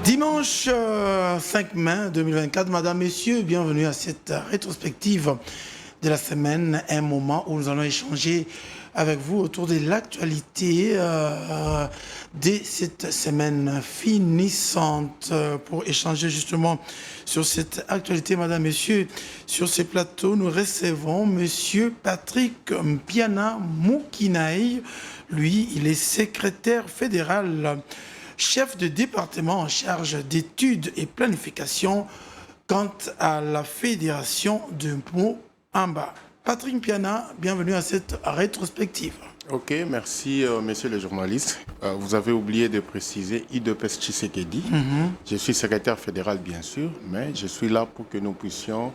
Dimanche 5 mai 2024, Madame, Messieurs, bienvenue à cette rétrospective de la semaine, un moment où nous allons échanger avec vous autour de l'actualité de cette semaine finissante. Pour échanger justement sur cette actualité, Madame, Messieurs, sur ce plateau, nous recevons Monsieur Patrick Mpiana Moukinaï. Lui, il est secrétaire fédéral, chef de département en charge d'études et planification quant à la fédération de Moamba. Patrick Mpiana, bienvenue à cette rétrospective. Ok, merci messieurs les journalistes. Vous avez oublié de préciser Idepes Tshisekedi. Je suis secrétaire fédéral bien sûr, mais je suis là pour que nous puissions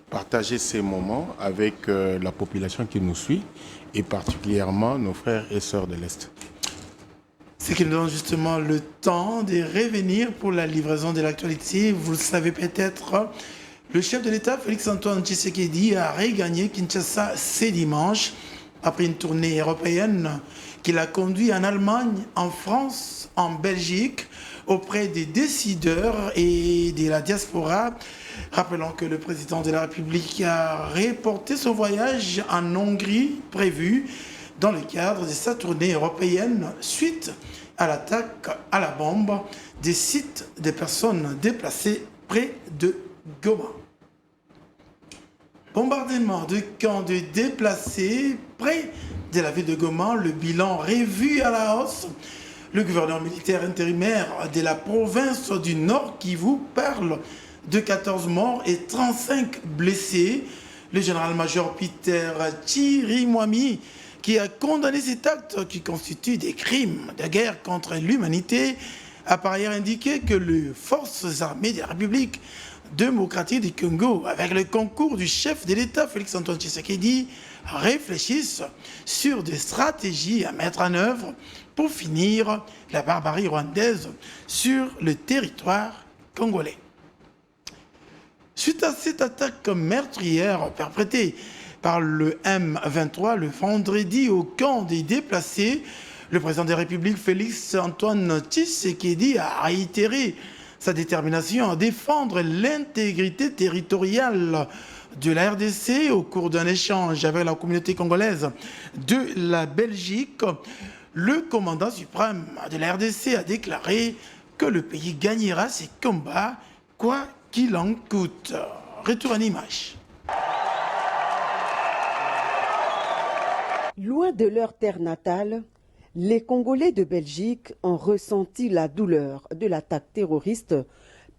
partager ces moments avec la population qui nous suit et particulièrement nos frères et sœurs de l'Est. Ce qui nous donne justement le temps de revenir pour la livraison de l'actualité. Vous le savez peut-être, le chef de l'État, Félix-Antoine Tshisekedi, a regagné Kinshasa ce dimanche après une tournée européenne qu'il a conduite en Allemagne, en France, en Belgique, auprès des décideurs et de la diaspora. Rappelons que le président de la République a reporté son voyage en Hongrie prévu dans le cadre de sa tournée européenne suite à l'attaque à la bombe des sites des personnes déplacées près de Goma. Bombardement de camps de déplacés près de la ville de Goma, le bilan revu à la hausse. Le gouverneur militaire intérimaire de la province du Nord Kivu parle de 14 morts et 35 blessés. Le général-major Peter Chirimwami, qui a condamné cet acte qui constitue des crimes de guerre contre l'humanité, a par ailleurs indiqué que les forces armées de la République démocratique du Congo, avec le concours du chef de l'État, Félix-Antoine Tshisekedi, réfléchissent sur des stratégies à mettre en œuvre pour finir la barbarie rwandaise sur le territoire congolais. Suite à cette attaque meurtrière perpétrée par le M23 le vendredi au camp des déplacés, le président de la République, Félix-Antoine Tshisekedi, a réitéré sa détermination à défendre l'intégrité territoriale de la RDC au cours d'un échange avec la communauté congolaise de la Belgique. Le commandant suprême de la RDC a déclaré que le pays gagnera ses combats, quoi qu'il en coûte. Retour en image. Loin de leur terre natale, les Congolais de Belgique ont ressenti la douleur de l'attaque terroriste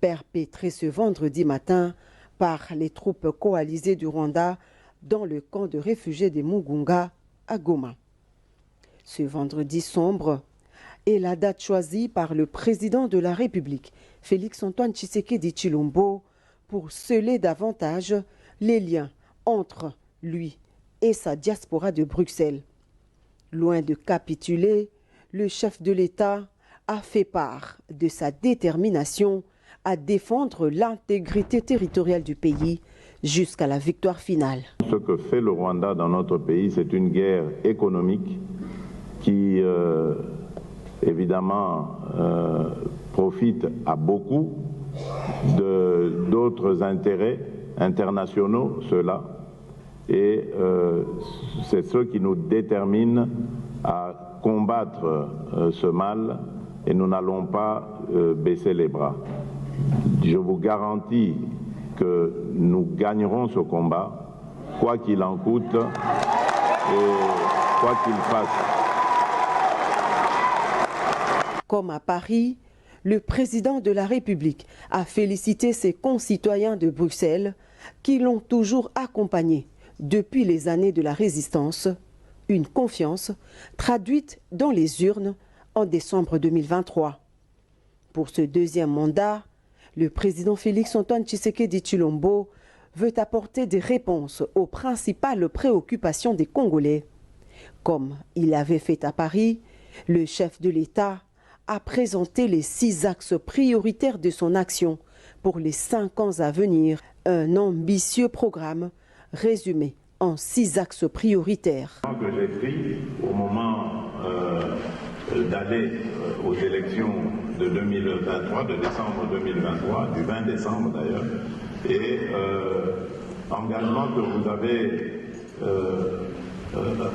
perpétrée ce vendredi matin par les troupes coalisées du Rwanda dans le camp de réfugiés de Mugunga à Goma. Ce vendredi sombre est la date choisie par le président de la République, Félix-Antoine Tshisekedi Tshilombo, pour sceller davantage les liens entre lui et sa diaspora de Bruxelles. Loin de capituler, le chef de l'État a fait part de sa détermination à défendre l'intégrité territoriale du pays jusqu'à la victoire finale. Ce que fait le Rwanda dans notre pays, c'est une guerre économique qui, évidemment, profite à beaucoup d'autres intérêts internationaux, ceux-là. Et c'est ce qui nous détermine à combattre ce mal et nous n'allons pas baisser les bras. Je vous garantis que nous gagnerons ce combat, quoi qu'il en coûte et quoi qu'il fasse. Comme à Paris, le président de la République a félicité ses concitoyens de Bruxelles qui l'ont toujours accompagné depuis les années de la résistance, une confiance traduite dans les urnes en décembre 2023. Pour ce deuxième mandat, le président Félix-Antoine Tshisekedi Tshilombo veut apporter des réponses aux principales préoccupations des Congolais, Comme il l'avait fait à Paris, le chef de l'État a présenté les 6 axes prioritaires de son action pour les 5 ans à venir. Un ambitieux programme résumé en 6 axes prioritaires. Que j'ai pris au moment d'aller aux élections de 2023, de décembre 2023, du 20 décembre d'ailleurs, et engagement que vous avez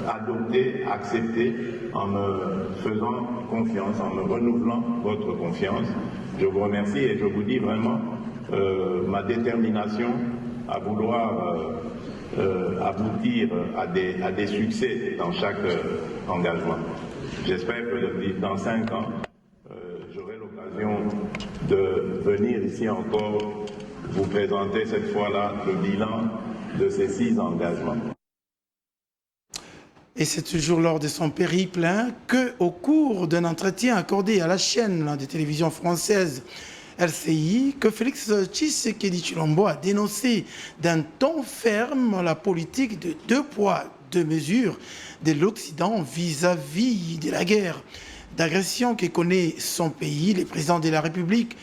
adopté, accepté en me faisant confiance, en me renouvelant votre confiance. Je vous remercie et je vous dis vraiment ma détermination à vouloir aboutir à des succès dans chaque engagement. J'espère que dans 5 ans, j'aurai l'occasion de venir ici encore vous présenter cette fois-là le bilan de ces 6 engagements. Et c'est toujours lors de son périple qu'au cours d'un entretien accordé à la chaîne de télévision française LCI, que Félix Tshisekedi Tshilombo a dénoncé d'un ton ferme la politique de 2 poids, 2 mesures de l'Occident vis-à-vis de la guerre d'agression que connaît son pays. Le président de la République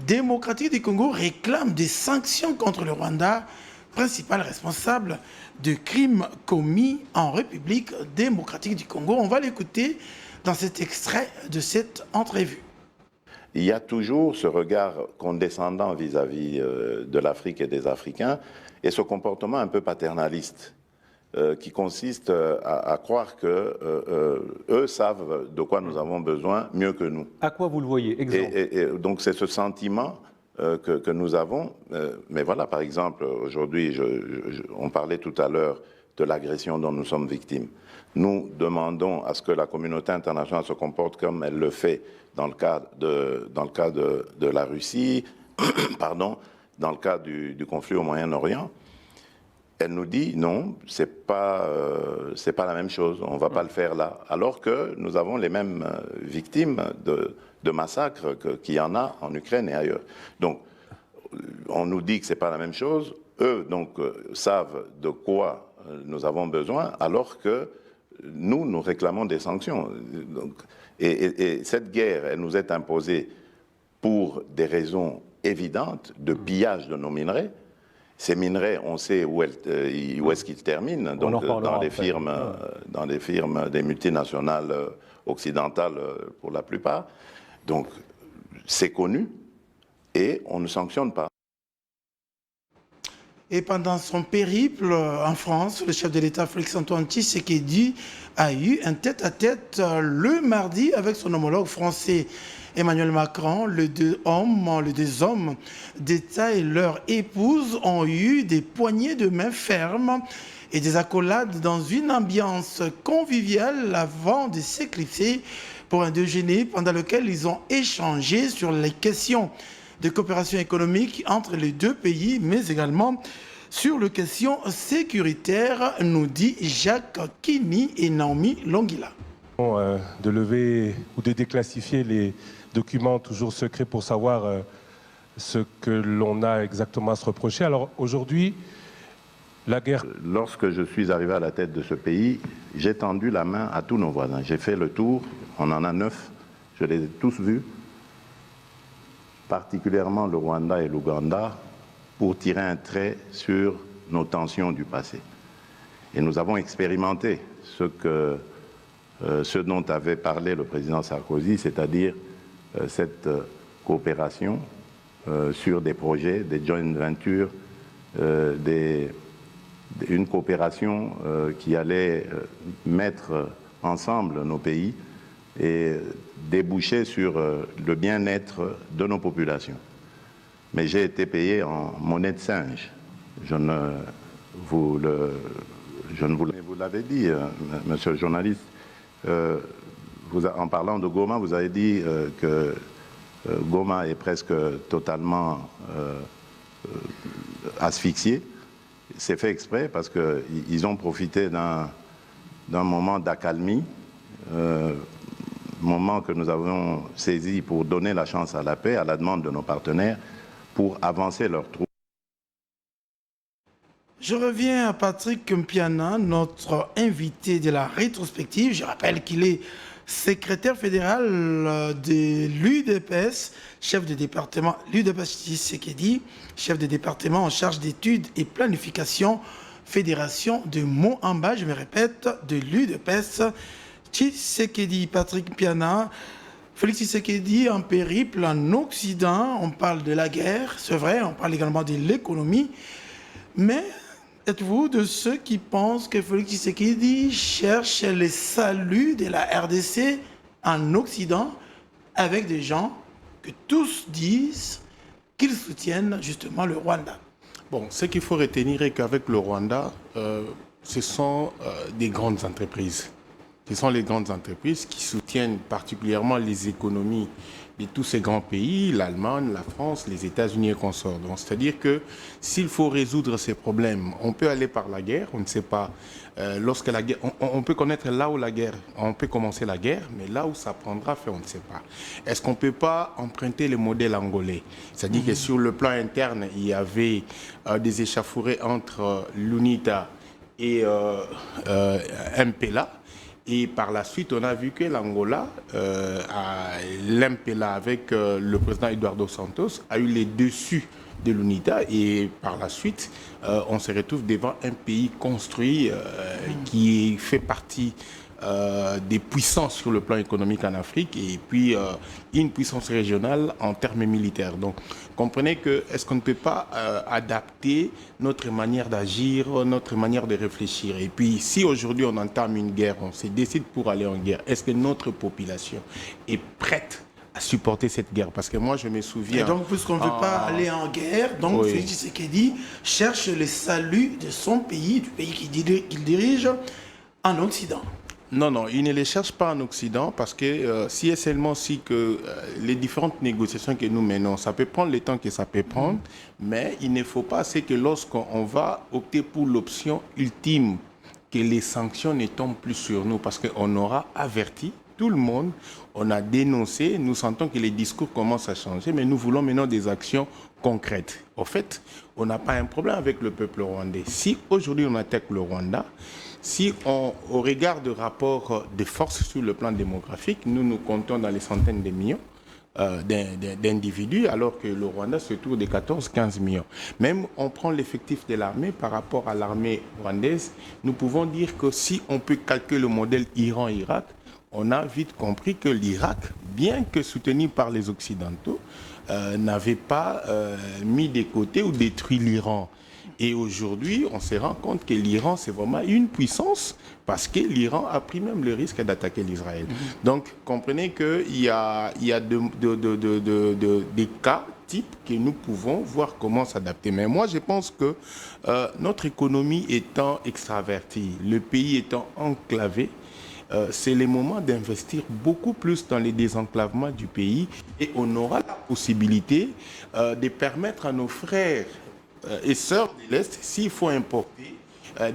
démocratique du Congo réclame des sanctions contre le Rwanda, principal responsable de crimes commis en République démocratique du Congo. On va l'écouter dans cet extrait de cette entrevue. Il y a toujours ce regard condescendant vis-à-vis de l'Afrique et des Africains et ce comportement un peu paternaliste qui consiste à croire qu'eux savent de quoi nous avons besoin mieux que nous. À quoi vous le voyez? Exemple. Et donc c'est ce sentiment que nous avons. Mais voilà, par exemple, aujourd'hui, on parlait tout à l'heure de l'agression dont nous sommes victimes. Nous demandons à ce que la communauté internationale se comporte comme elle le fait dans le cas de la Russie, pardon, dans le cas du conflit au Moyen-Orient. Elle nous dit non, c'est pas la même chose, on va pas le faire là. Alors que nous avons les mêmes victimes de massacres qu'il y en a en Ukraine et ailleurs. Donc, on nous dit que c'est pas la même chose. Eux, donc, savent de quoi nous avons besoin, alors que nous réclamons des sanctions. Donc, et cette guerre, elle nous est imposée pour des raisons évidentes de pillage de nos minerais. Ces minerais, on sait où est-ce qu'ils terminent, donc dans les firmes des multinationales occidentales pour la plupart. Donc, c'est connu et on ne sanctionne pas. Et pendant son périple en France, le chef de l'État Félix-Antoine Tshisekedi a eu un tête-à-tête le mardi avec son homologue français Emmanuel Macron. Les deux hommes d'État et leur épouse ont eu des poignées de main fermes et des accolades dans une ambiance conviviale avant de s'éclipser pour un déjeuner pendant lequel ils ont échangé sur les questions de coopération économique entre les 2 pays, mais également sur les questions sécuritaires, nous dit Jacques Kini et Naomi Longila. De lever ou de déclassifier les documents toujours secrets pour savoir ce que l'on a exactement à se reprocher. Alors aujourd'hui, la guerre... Lorsque je suis arrivé à la tête de ce pays, j'ai tendu la main à tous nos voisins. J'ai fait le tour, on en a 9, je les ai tous vus, particulièrement le Rwanda et l'Ouganda, pour tirer un trait sur nos tensions du passé. Et nous avons expérimenté ce dont avait parlé le président Sarkozy, c'est-à-dire cette coopération sur des projets, des joint ventures, une coopération qui allait mettre ensemble nos pays et déboucher sur le bien-être de nos populations. Mais j'ai été payé en monnaie de singe. Vous l'avez dit, monsieur le journaliste, en parlant de Goma, vous avez dit que Goma est presque totalement asphyxié. C'est fait exprès parce qu'ils ont profité d'un moment d'accalmie, moment que nous avons saisi pour donner la chance à la paix, à la demande de nos partenaires, pour avancer leurs troupes. Je reviens à Patrick Mpiana, notre invité de la rétrospective. Je rappelle qu'il est secrétaire fédéral de l'UDPS, chef de département, l'UDPS Tshisekedi, chef de département en charge d'études et planification, fédération de Moamba, je me répète, de l'UDPS Tshisekedi. Patrick Mpiana, Félix Tshisekedi en périple en Occident, on parle de la guerre, c'est vrai, on parle également de l'économie, mais êtes-vous de ceux qui pensent que Félix Tshisekedi cherche le salut de la RDC en Occident avec des gens que tous disent qu'ils soutiennent justement le Rwanda? Bon, ce qu'il faut retenir est qu'avec le Rwanda, ce sont des grandes entreprises. Ce sont les grandes entreprises qui soutiennent particulièrement les économies de tous ces grands pays, l'Allemagne, la France, les États-Unis et consorts. Donc, c'est-à-dire que s'il faut résoudre ces problèmes, on peut aller par la guerre, on ne sait pas. Lorsque la guerre, on peut connaître là où la guerre, on peut commencer la guerre, mais là où ça prendra fin, on ne sait pas. Est-ce qu'on ne peut pas emprunter le modèle angolais? C'est-à-dire que sur le plan interne, il y avait des échauffourées entre l'UNITA et MPLA. Et par la suite, on a vu que l'Angola, l'MPLA avec le président Eduardo Santos, a eu les dessus de l'UNITA. Et par la suite, on se retrouve devant un pays construit qui fait partie des puissances sur le plan économique en Afrique et puis une puissance régionale en termes militaires. Donc, comprenez que est-ce qu'on ne peut pas adapter notre manière d'agir, notre manière de réfléchir? Et puis, si aujourd'hui on entame une guerre, on se décide pour aller en guerre, est-ce que notre population est prête à supporter cette guerre? Parce que moi, je me souviens... Et donc, puisqu'on ne veut pas aller en guerre, donc Oui. Félix Tshisekedi cherche le salut de son pays, du pays qu'il dirige en Occident. Non, non, il ne les cherche pas en Occident parce que si et seulement si que les différentes négociations que nous menons, ça peut prendre le temps que ça peut prendre, mais il ne faut pas, c'est que lorsqu'on va opter pour l'option ultime, que les sanctions ne tombent plus sur nous parce qu'on aura averti tout le monde, on a dénoncé, nous sentons que les discours commencent à changer, mais nous voulons maintenant des actions concrètes. Au fait, on n'a pas un problème avec le peuple rwandais. Si aujourd'hui on attaque le Rwanda, si au regard de rapports de force sur le plan démographique, nous comptons dans les centaines de millions d'individus, alors que le Rwanda se trouve de 14-15 millions. Même on prend l'effectif de l'armée par rapport à l'armée rwandaise, nous pouvons dire que si on peut calculer le modèle Iran-Irak, on a vite compris que l'Irak, bien que soutenu par les Occidentaux, n'avait pas mis de côté ou détruit l'Iran. Et aujourd'hui, on se rend compte que l'Iran, c'est vraiment une puissance parce que l'Iran a pris même le risque d'attaquer l'Israël. Donc, comprenez qu'il y a des cas types que nous pouvons voir comment s'adapter. Mais moi, je pense que notre économie étant extravertie, le pays étant enclavé, c'est le moment d'investir beaucoup plus dans les désenclavements du pays et on aura la possibilité de permettre à nos frères et sœurs de l'Est, s'il faut importer,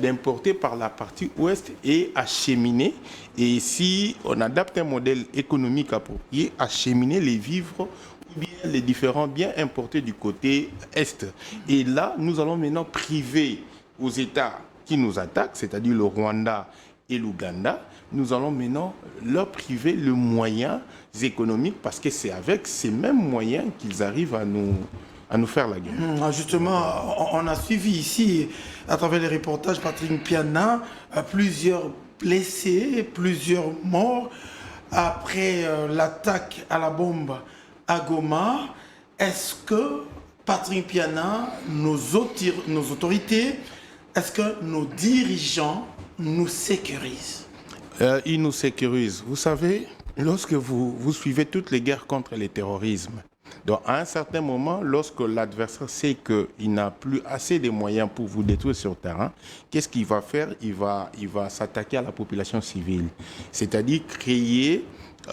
d'importer par la partie ouest et acheminer. Et si on adapte un modèle économique approprié, acheminer les vivres ou bien les différents biens importés du côté est. Et là, nous allons maintenant priver aux États qui nous attaquent, c'est-à-dire le Rwanda et l'Ouganda, nous allons maintenant leur priver le moyen économique parce que c'est avec ces mêmes moyens qu'ils arrivent à nous faire la guerre. Justement, on a suivi ici, à travers les reportages, Patrick Mpiana, plusieurs blessés, plusieurs morts après l'attaque à la bombe à Goma. Est-ce que, Patrick Mpiana, nos autorités, est-ce que nos dirigeants nous sécurisent? Ils nous sécurisent. Vous savez, lorsque vous suivez toutes les guerres contre le terrorisme, donc à un certain moment, lorsque l'adversaire sait qu'il n'a plus assez de moyens pour vous détruire sur terrain, qu'est-ce qu'il va faire? Il va s'attaquer à la population civile, c'est-à-dire créer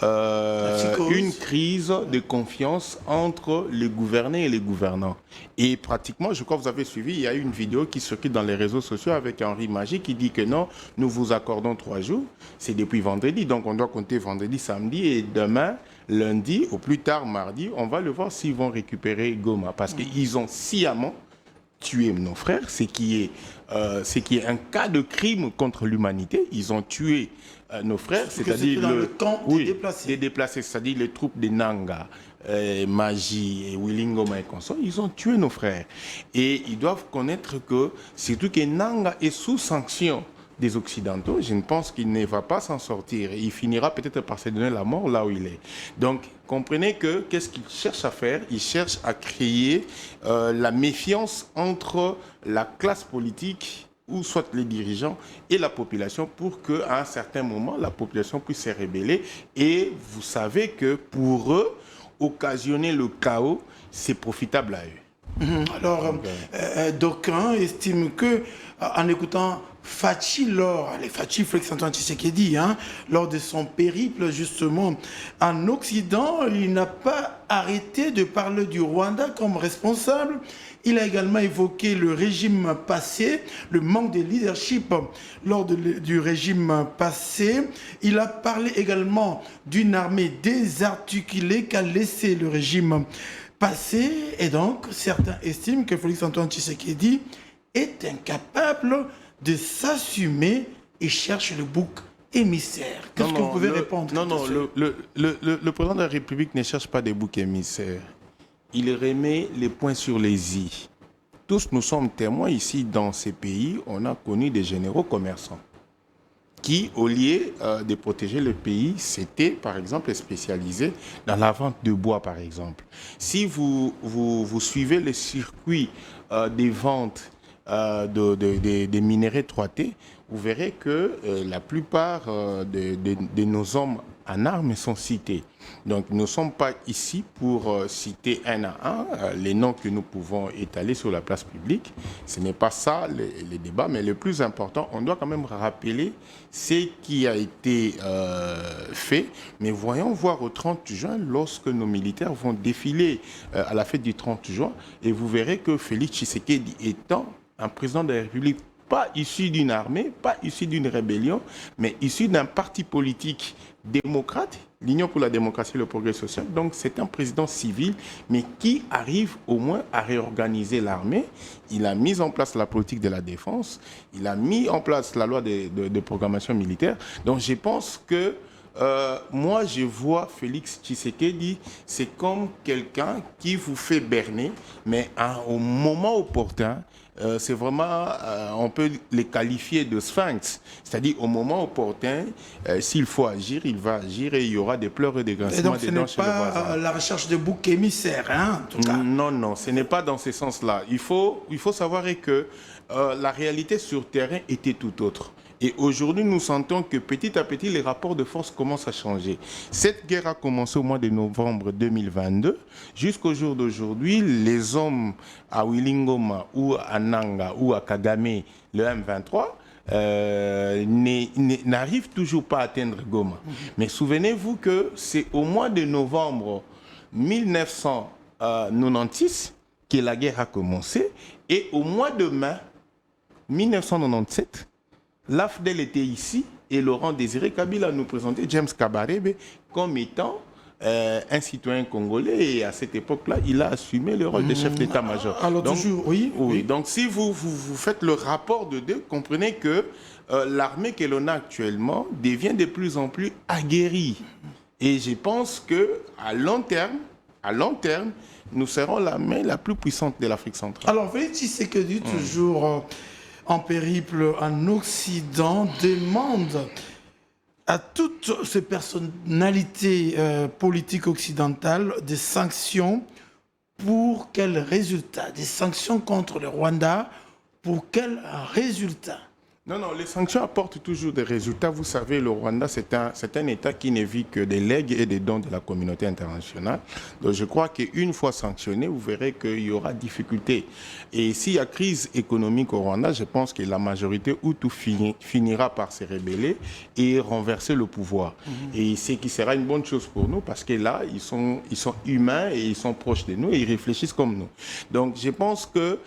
une crise de confiance entre les gouvernés et les gouvernants. Et pratiquement, je crois que vous avez suivi, il y a une vidéo qui circule dans les réseaux sociaux avec Henri Magie qui dit que non, nous vous accordons 3 jours, c'est depuis vendredi, donc on doit compter vendredi, samedi et demain, lundi, au plus tard mardi, on va le voir s'ils vont récupérer Goma, parce qu'ils ont sciemment tué nos frères, ce qui est un cas de crime contre l'humanité. Ils ont tué nos frères, c'est-à-dire dans le camp des déplacés. Des déplacés, c'est-à-dire les troupes de Nanga, Maji et Wilingoma et consorts, ils ont tué nos frères. Et ils doivent connaître que, surtout que Nanga est sous sanction des Occidentaux, je ne pense qu'il ne va pas s'en sortir. Il finira peut-être par se donner la mort là où il est. Donc, comprenez que qu'est-ce qu'il cherche à faire? Il cherche à créer la méfiance entre la classe politique, ou soit les dirigeants et la population, pour qu'à un certain moment, la population puisse se rebeller. Et vous savez que pour eux, occasionner le chaos, c'est profitable à eux. Alors, d'aucuns estiment que, en écoutant Fachi, Félix-Antoine Tshisekedi, lors de son périple justement en Occident, il n'a pas arrêté de parler du Rwanda comme responsable. Il a également évoqué le régime passé, le manque de leadership lors du régime passé. Il a parlé également d'une armée désarticulée qu'a laissé le régime passé. Et donc, certains estiment que Félix-Antoine Tshisekedi est incapable de s'assumer et cherche le bouc émissaire. Qu'est-ce que vous pouvez répondre? Non, le président de la République ne cherche pas des boucs émissaires. Il remet les points sur les i. Tous nous sommes témoins ici dans ces pays. On a connu des généraux commerçants qui, au lieu de protéger le pays, s'étaient, par exemple, spécialisés dans la vente de bois, par exemple. Si vous suivez le circuit des ventes des minéraux 3T, vous verrez que la plupart de nos hommes en armes sont cités. Donc nous ne sommes pas ici pour citer un à un les noms que nous pouvons étaler sur la place publique. Ce n'est pas ça le débat, mais le plus important, on doit quand même rappeler ce qui a été fait. Mais voyons voir au 30 juin, lorsque nos militaires vont défiler à la fête du 30 juin, et vous verrez que Félix Tshisekedi étant un président de la République, pas issu d'une armée, pas issu d'une rébellion, mais issu d'un parti politique démocrate, l'Union pour la démocratie et le progrès social. Donc c'est un président civil, mais qui arrive au moins à réorganiser l'armée. Il a mis en place la politique de la défense, il a mis en place la loi de programmation militaire. Donc je pense que moi, je vois Félix Tshisekedi, c'est comme quelqu'un qui vous fait berner, mais au moment opportun, c'est vraiment, on peut les qualifier de sphinx. C'est-à-dire, au moment opportun, s'il faut agir, il va agir et il y aura des pleurs et des grincements des dents chez le voisin. Ce n'est pas la recherche de bouc émissaire, en tout cas. Non, ce n'est pas dans ce sens-là. Il faut savoir que la réalité sur terrain était tout autre. Et aujourd'hui, nous sentons que petit à petit, les rapports de force commencent à changer. Cette guerre a commencé au mois de novembre 2022. Jusqu'au jour d'aujourd'hui, les hommes à Wilingoma ou à Nanga ou à Kagame, le M23, n'arrivent toujours pas à atteindre Goma. Mais souvenez-vous que c'est au mois de novembre 1996 que la guerre a commencé. Et au mois de mai 1997, l'AFDEL était ici et Laurent Désiré Kabila nous présentait James Kabarebe comme étant un citoyen congolais, et à cette époque-là, il a assumé le rôle de chef d'état-major. Alors donc, toujours, oui. Donc si vous faites le rapport de deux, comprenez que l'armée que l'on a actuellement devient de plus en plus aguerrie. Et je pense qu'à long terme, nous serons l'armée la plus puissante de l'Afrique centrale. Alors Félix Tshisekedi, toujours en périple en Occident, demande à toutes ces personnalités politiques occidentales des sanctions. Pour quel résultat? Des sanctions contre le Rwanda, pour quel résultat? Non, les sanctions apportent toujours des résultats. Vous savez, le Rwanda, c'est un État qui ne vit que des legs et des dons de la communauté internationale. Donc je crois qu'une fois sanctionné, vous verrez qu'il y aura difficulté. Et s'il y a crise économique au Rwanda, je pense que la majorité ou tout finira par se rebeller et renverser le pouvoir. Et ce qui sera une bonne chose pour nous, parce que là, ils sont humains et ils sont proches de nous et ils réfléchissent comme nous. Donc je pense que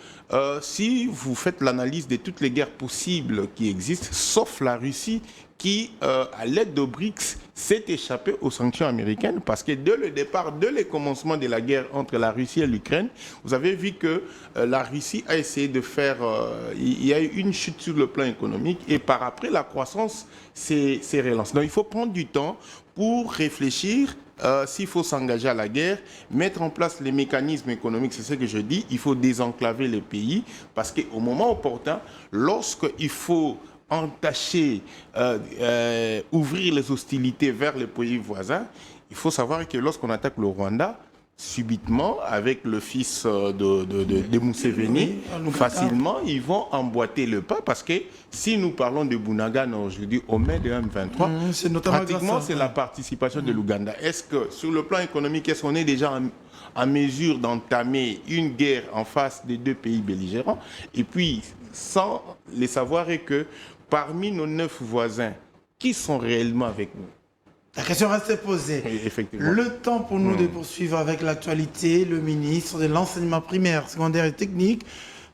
si vous faites l'analyse de toutes les guerres possibles qui existent, sauf la Russie qui, à l'aide de BRICS, s'est échappée aux sanctions américaines parce que dès le départ, dès le commencement de la guerre entre la Russie et l'Ukraine, vous avez vu que la Russie a essayé de faire... il y a eu une chute sur le plan économique et par après, la croissance s'est relancée. Donc il faut prendre du temps pour réfléchir. S'il faut s'engager à la guerre, mettre en place les mécanismes économiques, c'est ce que je dis, il faut désenclaver les pays parce qu'au moment opportun, lorsqu'il faut entacher, ouvrir les hostilités vers les pays voisins, il faut savoir que lorsqu'on attaque le Rwanda, subitement, avec le fils de Museveni, facilement, ils vont emboîter le pas parce que si nous parlons de Bunagana aujourd'hui, au mai de M23, pratiquement c'est la participation de l'Ouganda. Est-ce que, sur le plan économique, est-ce qu'on est déjà en mesure d'entamer une guerre en face des deux pays belligérants? Et puis, sans les savoir, est que parmi nos 9 voisins, qui sont réellement avec nous? La question reste posée. Oui, effectivement. Le temps pour nous de poursuivre avec l'actualité. Le ministre de l'enseignement primaire, secondaire et technique,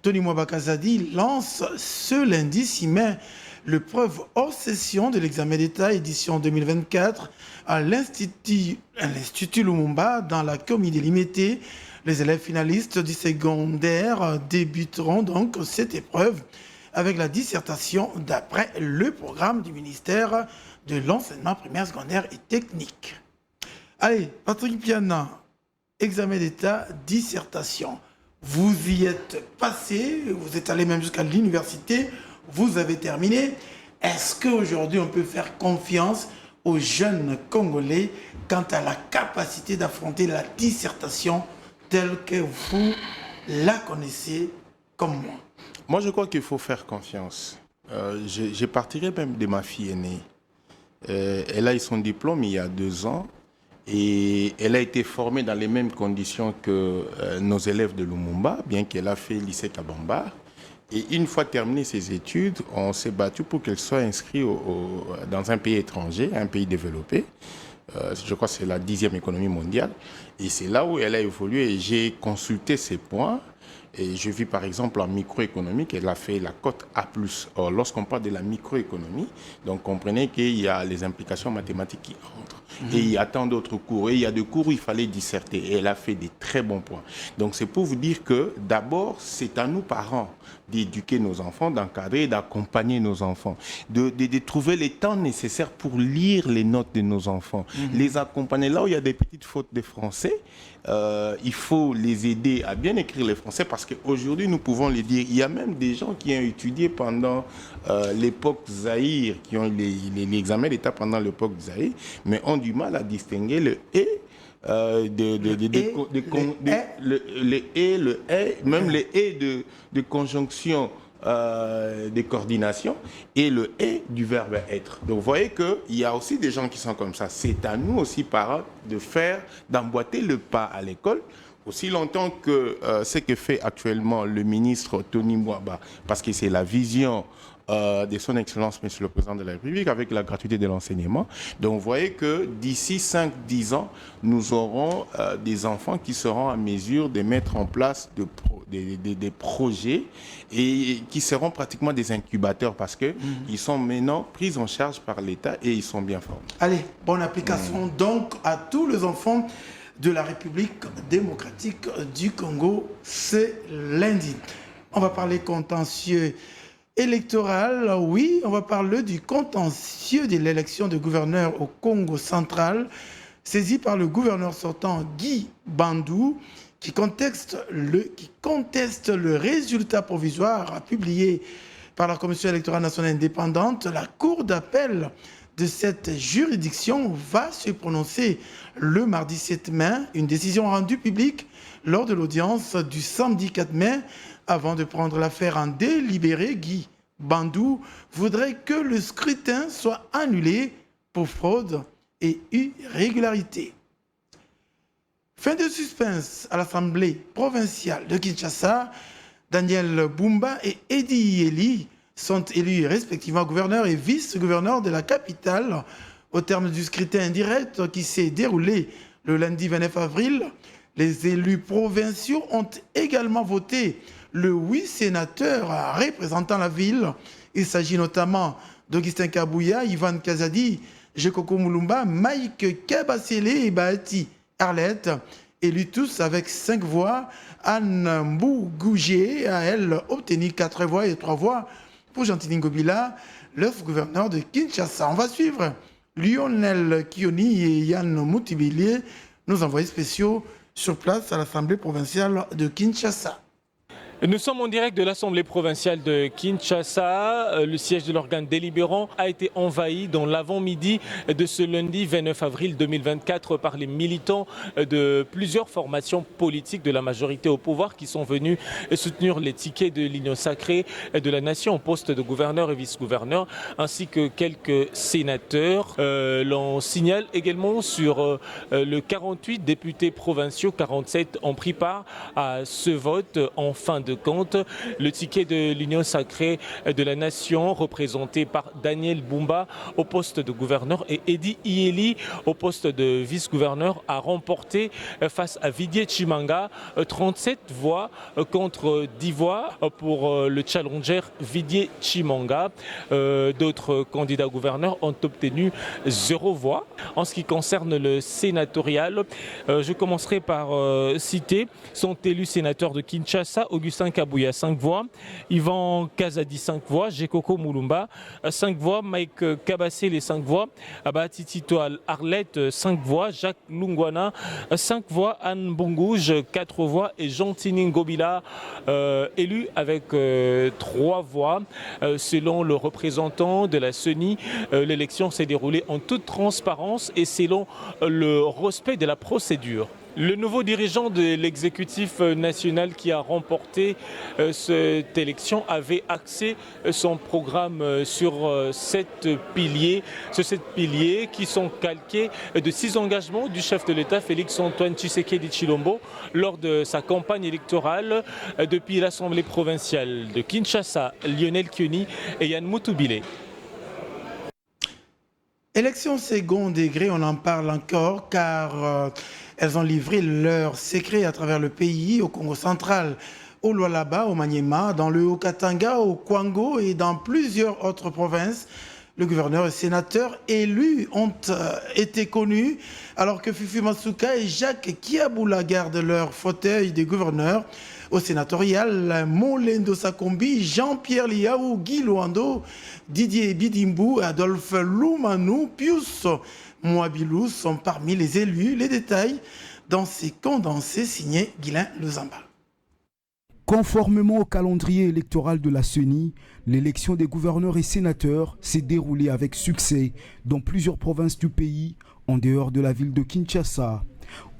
Tony Mwabakazadi, lance ce lundi 6 mai l'épreuve hors session de l'examen d'État édition 2024 à l'Institut Lumumba dans la commune limitée. Les élèves finalistes du secondaire débuteront donc cette épreuve avec la dissertation d'après le programme du ministère de l'enseignement primaire, secondaire et technique. Allez, Patrick Piana, examen d'État, dissertation. Vous y êtes passé, vous êtes allé même jusqu'à l'université, vous avez terminé. Est-ce qu'aujourd'hui on peut faire confiance aux jeunes Congolais quant à la capacité d'affronter la dissertation telle que vous la connaissez comme moi? Moi, je crois qu'il faut faire confiance. Je partirai même de ma fille aînée. Elle a eu son diplôme il y a 2 ans et elle a été formée dans les mêmes conditions que nos élèves de Lumumba, bien qu'elle a fait lycée Kabamba. Et une fois terminé ses études, on s'est battu pour qu'elle soit inscrite dans un pays étranger, un pays développé. Je crois que c'est la 10e économie mondiale. Et c'est là où elle a évolué et j'ai consulté ses points. Et je vis par exemple en microéconomique, elle a fait la cote A+. Or, lorsqu'on parle de la microéconomie, donc comprenez qu'il y a les implications mathématiques qui entrent. Et il y a tant d'autres cours. Et il y a des cours où il fallait disserter. Et elle a fait des très bons points. Donc c'est pour vous dire que d'abord, c'est à nous parents d'éduquer nos enfants, d'encadrer, d'accompagner nos enfants, de trouver les temps nécessaires pour lire les notes de nos enfants, les accompagner. Là où il y a des petites fautes de français, il faut les aider à bien écrire les français parce qu'aujourd'hui, nous pouvons les dire. Il y a même des gens qui ont étudié pendant l'époque Zaïre, qui ont l'examen d'État pendant l'époque Zaïre, mais ont du mal à distinguer le « et », même les « et » de conjonction de coordination et le « et » du verbe « être ». Donc vous voyez qu'il y a aussi des gens qui sont comme ça. C'est à nous aussi, parents, d'emboîter le pas à l'école. Aussi longtemps que ce que fait actuellement le ministre Tony Mwaba, parce que c'est la vision de son Excellence, Monsieur le Président de la République, avec la gratuité de l'enseignement. Donc vous voyez que d'ici 5-10 ans, nous aurons des enfants qui seront en mesure de mettre en place des projets et qui seront pratiquement des incubateurs parce qu'ils sont maintenant pris en charge par l'État et ils sont bien formés. Allez, bonne application donc à tous les enfants de la République démocratique du Congo ce lundi. On va parler contentieux électoral, oui, on va parler du contentieux de l'élection de gouverneur au Congo central, saisi par le gouverneur sortant Guy Bandou, qui conteste le résultat provisoire publié par la Commission électorale nationale indépendante. La Cour d'appel de cette juridiction va se prononcer le mardi 7 mai, une décision rendue publique lors de l'audience du samedi 4 mai. Avant de prendre l'affaire en délibéré, Guy Bandou voudrait que le scrutin soit annulé pour fraude et irrégularité. Fin de suspense à l'Assemblée provinciale de Kinshasa. Daniel Bumba et Eddie Eli sont élus respectivement gouverneurs et vice-gouverneurs de la capitale au terme du scrutin indirect qui s'est déroulé le lundi 29 avril. Les élus provinciaux ont également voté le 8 sénateurs représentant la ville. Il s'agit notamment d'Augustin Kabouya, Ivan Kazadi, Jekoko Mulumba, Mike Kabasele et Bahati Arlette, élus tous avec 5 voix. Anne Mbougougé a, elle, obtenu 4 voix et 3 voix pour Gentili Ngobila, l'ex-gouverneur de Kinshasa. On va suivre Lionel Kioni et Yann Moutibili, nos envoyés spéciaux sur place à l'Assemblée provinciale de Kinshasa. Nous sommes en direct de l'Assemblée provinciale de Kinshasa. Le siège de l'organe délibérant a été envahi dans l'avant-midi de ce lundi 29 avril 2024 par les militants de plusieurs formations politiques de la majorité au pouvoir qui sont venus soutenir les tickets de l'Union sacrée de la nation au poste de gouverneur et vice-gouverneur, ainsi que quelques sénateurs. L'on signale également sur le 48 députés provinciaux, 47 ont pris part à ce vote en fin de compte. Le ticket de l'Union sacrée de la nation, représenté par Daniel Bumba au poste de gouverneur et Eddie Ieli au poste de vice-gouverneur, a remporté face à Vidier Chimanga 37 voix contre 10 voix pour le challenger Vidier Chimanga. D'autres candidats gouverneurs ont obtenu 0 voix. En ce qui concerne le sénatorial, je commencerai par citer sont élus sénateurs de Kinshasa, Augustin Kabouya 5 voix, Ivan Kazadi 5 voix, Jekoko Mulumba 5 voix, Mike Kabasele 5 voix, Bahati Arlette 5 voix, Jacques Lungwana 5 voix, Anne Bongouge 4 voix et Gentili Ngobila élu avec 3 voix. Selon le représentant de la CENI, l'élection s'est déroulée en toute transparence et selon le respect de la procédure. Le nouveau dirigeant de l'exécutif national qui a remporté cette élection avait axé son programme sur 7 piliers. Ces 7 piliers qui sont calqués de 6 engagements du chef de l'État Félix-Antoine Tshisekedi Tshilombo lors de sa campagne électorale depuis l'Assemblée provinciale de Kinshasa. Lionel Kioni et Yann Moutibili. Élection second degré, on en parle encore car elles ont livré leurs secrets à travers le pays, au Congo central, au Lualaba, au Maniema, dans le Haut-Katanga, au Kwango et dans plusieurs autres provinces. Le gouverneur et sénateur élus ont été connus alors que Fifi Masuka et Jacques Kiaboula gardent leur fauteuil de gouverneur. Au sénatorial, Molendo Sakombi, Jean-Pierre Liaou, Guy Luando, Didier Bidimbu, Adolphe Loumanou, Pius Mouabilou sont parmi les élus. Les détails dans ces condensés signés Guylain Luzamba. Conformément au calendrier électoral de la CENI, l'élection des gouverneurs et sénateurs s'est déroulée avec succès dans plusieurs provinces du pays, en dehors de la ville de Kinshasa.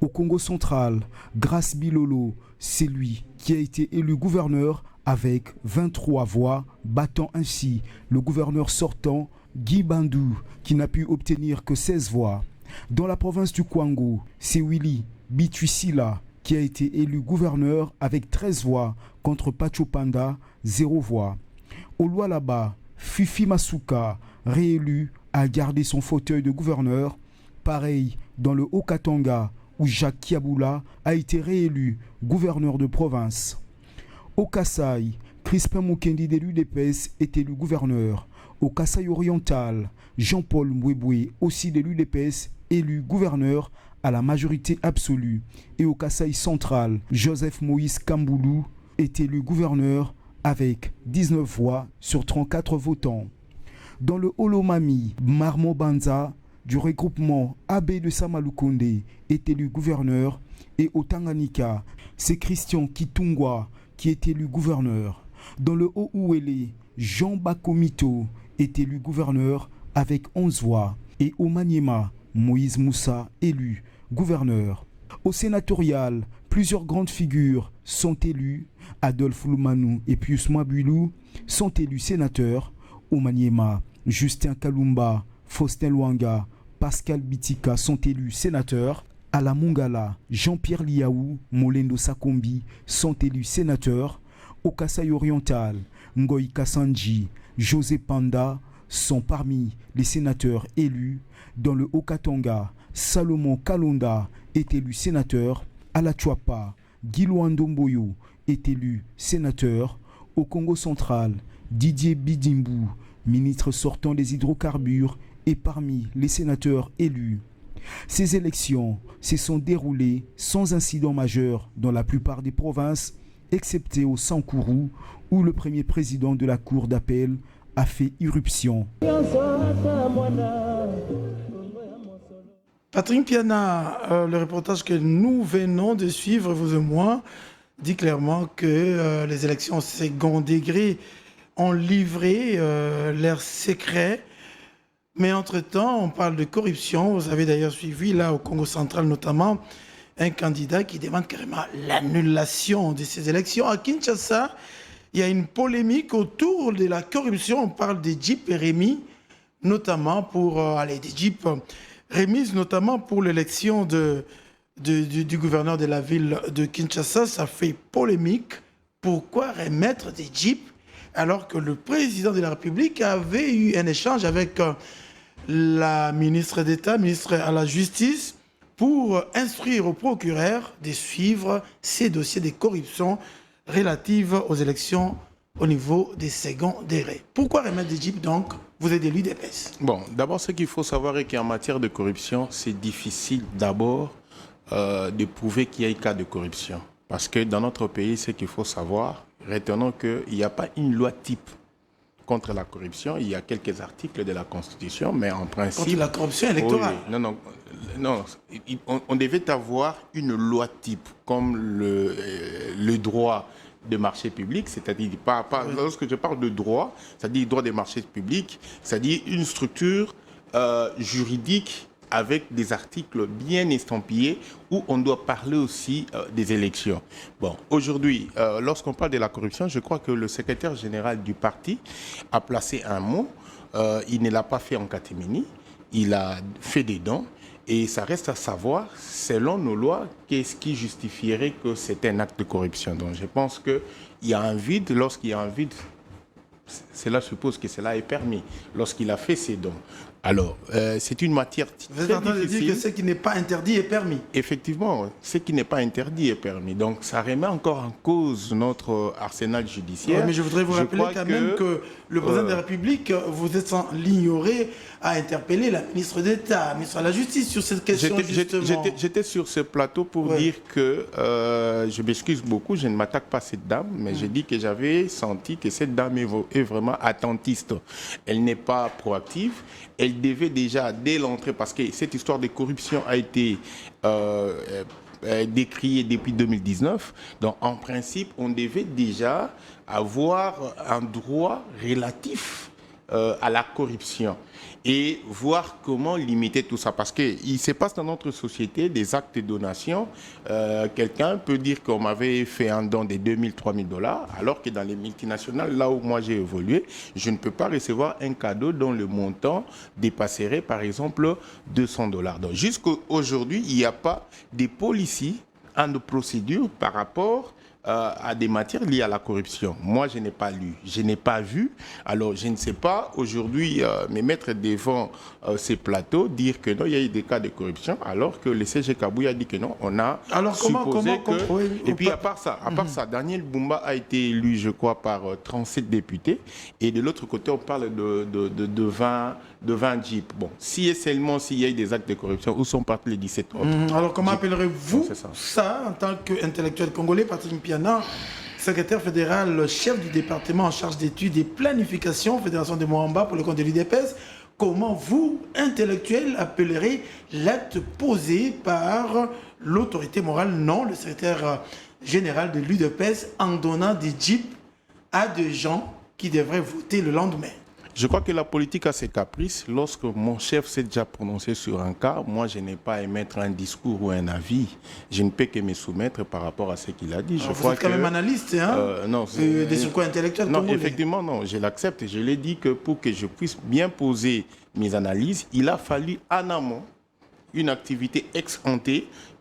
Au Congo central, Grace Bilolo, c'est lui qui a été élu gouverneur avec 23 voix, battant ainsi le gouverneur sortant Guy Bandou, qui n'a pu obtenir que 16 voix. Dans la province du Kwango, c'est Willy Bituisila qui a été élu gouverneur avec 13 voix contre Pacho Panda, 0 voix. Au Lualaba, Fifi Masuka, réélu, a gardé son fauteuil de gouverneur. Pareil dans le Haut-Katanga, où Jacques Kiaboula a été réélu gouverneur de province. Au Kasaï, Crispin Mukendi de l'UDPS est élu gouverneur. Au Kasaï oriental, Jean-Paul Mbouéboué, aussi de l'UDPS, élu gouverneur à la majorité absolue. Et au Kasaï central, Joseph Moïse Kamboulou est élu gouverneur avec 19 voix sur 34 votants. Dans le Olomami, Marmo Banza, du regroupement AB de Samalukonde, est élu gouverneur. Et au Tanganyika, c'est Christian Kitungwa qui est élu gouverneur. Dans le Haut-Ouélé, Jean Bakomito est élu gouverneur avec 11 voix. Et au Maniema, Moïse Moussa élu gouverneur. Au sénatorial, plusieurs grandes figures sont élues. Adolphe Loumanou et Pius Mouabilou sont élus sénateurs. Au Maniema, Justin Kalumba, Faustin Luanga, Pascal Bitika sont élus sénateurs. À la Mongala, Jean-Pierre Liaou, Molendo Sakombi sont élus sénateurs. Au Kasaï oriental, Ngoï Kassanji, José Panda sont parmi les sénateurs élus. Dans le Haut-Katanga, Salomon Kalonda est élu sénateur. À la Tchouapa, Guy Luando Mboyo est élu sénateur. Au Congo central, Didier Bidimbu, ministre sortant des hydrocarbures, est parmi les sénateurs élus. Ces élections se sont déroulées sans incident majeur dans la plupart des provinces, excepté au Sankourou, où le premier président de la cour d'appel a fait irruption. Patrick Piana, le reportage que nous venons de suivre, vous et moi, dit clairement que les élections au second degré ont livré leurs secrets. Mais entre-temps, on parle de corruption. Vous avez d'ailleurs suivi, là, au Congo central notamment, un candidat qui demande carrément l'annulation de ces élections. À Kinshasa, il y a une polémique autour de la corruption. On parle des jeeps remis, notamment pour... des jeeps remises notamment pour l'élection du gouverneur de la ville de Kinshasa. Ça fait polémique. Pourquoi remettre des jeeps alors que le président de la République avait eu un échange avec la ministre d'État, ministre à la Justice, pour instruire au procureur de suivre ces dossiers de corruption relatifs aux élections au niveau des seconds degrés. Pourquoi remettre des jeeps donc? Vous êtes de l'UDPS. Bon, d'abord, ce qu'il faut savoir est qu'en matière de corruption, c'est difficile d'abord de prouver qu'il y a eu cas de corruption. Parce que dans notre pays, ce qu'il faut savoir, retenons qu'il n'y a pas une loi type contre la corruption. Il y a quelques articles de la Constitution, mais en principe... Contre la corruption électorale. Oui, non. On devait avoir une loi type, comme le droit de marché public, c'est-à-dire, lorsque je parle de droit, c'est-à-dire droit des marchés publics, c'est-à-dire une structure juridique avec des articles bien estampillés où on doit parler aussi des élections. Bon, aujourd'hui, lorsqu'on parle de la corruption, je crois que le secrétaire général du parti a placé un mot. Il ne l'a pas fait en catimini, il a fait des dons. Et ça reste à savoir, selon nos lois, qu'est-ce qui justifierait que c'est un acte de corruption. Donc je pense qu'il y a un vide. Lorsqu'il y a un vide, cela suppose que cela est permis, lorsqu'il a fait ses dons. Alors, c'est une matière très difficile. Vous êtes en train de dire que ce qui n'est pas interdit est permis. Effectivement, ce qui n'est pas interdit est permis. Donc, ça remet encore en cause notre arsenal judiciaire. Oui, mais je voudrais vous rappeler quand même que le président de la République, vous êtes sans l'ignorer, a interpellé la ministre d'État, la ministre de la Justice sur cette question, justement. J'étais sur ce plateau pour dire que, je m'excuse beaucoup, je ne m'attaque pas à cette dame, mais j'ai dit que j'avais senti que cette dame est vraiment attentiste. Elle n'est pas proactive. Elle devait déjà, dès l'entrée, parce que cette histoire de corruption a été décriée depuis 2019, donc en principe, on devait déjà avoir un droit relatif à la corruption et voir comment limiter tout ça. Parce qu'il se passe dans notre société des actes de donation. Quelqu'un peut dire qu'on m'avait fait un don de 2 000, 3 000 $, alors que dans les multinationales, là où moi j'ai évolué, je ne peux pas recevoir un cadeau dont le montant dépasserait par exemple 200 $. Donc jusqu'à aujourd'hui, il n'y a pas de policy de procédure par rapport à des matières liées à la corruption. Moi, je n'ai pas lu, je n'ai pas vu. Alors, je ne sais pas aujourd'hui me mettre devant ces plateaux, dire que non, il y a eu des cas de corruption, alors que le CG Kabouy a dit que non, on a supposé que... Et puis, à part ça, Daniel Bumba a été élu, je crois, par 37 députés. Et de l'autre côté, on parle de 20 jeeps. Bon, si et seulement s'il y a eu des actes de corruption, où sont partis les 17 autres? Alors, comment appellerez-vous ça en tant qu'intellectuel congolais, Patrick Piana, secrétaire fédéral, chef du département en charge d'études et planification, Fédération de Moamba pour le compte de l'UDPS, comment vous, intellectuel, appellerez l'acte posé par l'autorité morale, non, le secrétaire général de l'UDPS, en donnant des jeeps à des gens qui devraient voter le lendemain? Je crois que la politique a ses caprices. Lorsque mon chef s'est déjà prononcé sur un cas, moi, je n'ai pas à émettre un discours ou un avis. Je ne peux que me soumettre par rapport à ce qu'il a dit. Alors vous êtes quand même analyste, hein? Non. Des secours intellectuels. Non, effectivement, non. Je l'accepte. Je l'ai dit que pour que je puisse bien poser mes analyses, il a fallu en amont une activité ex ante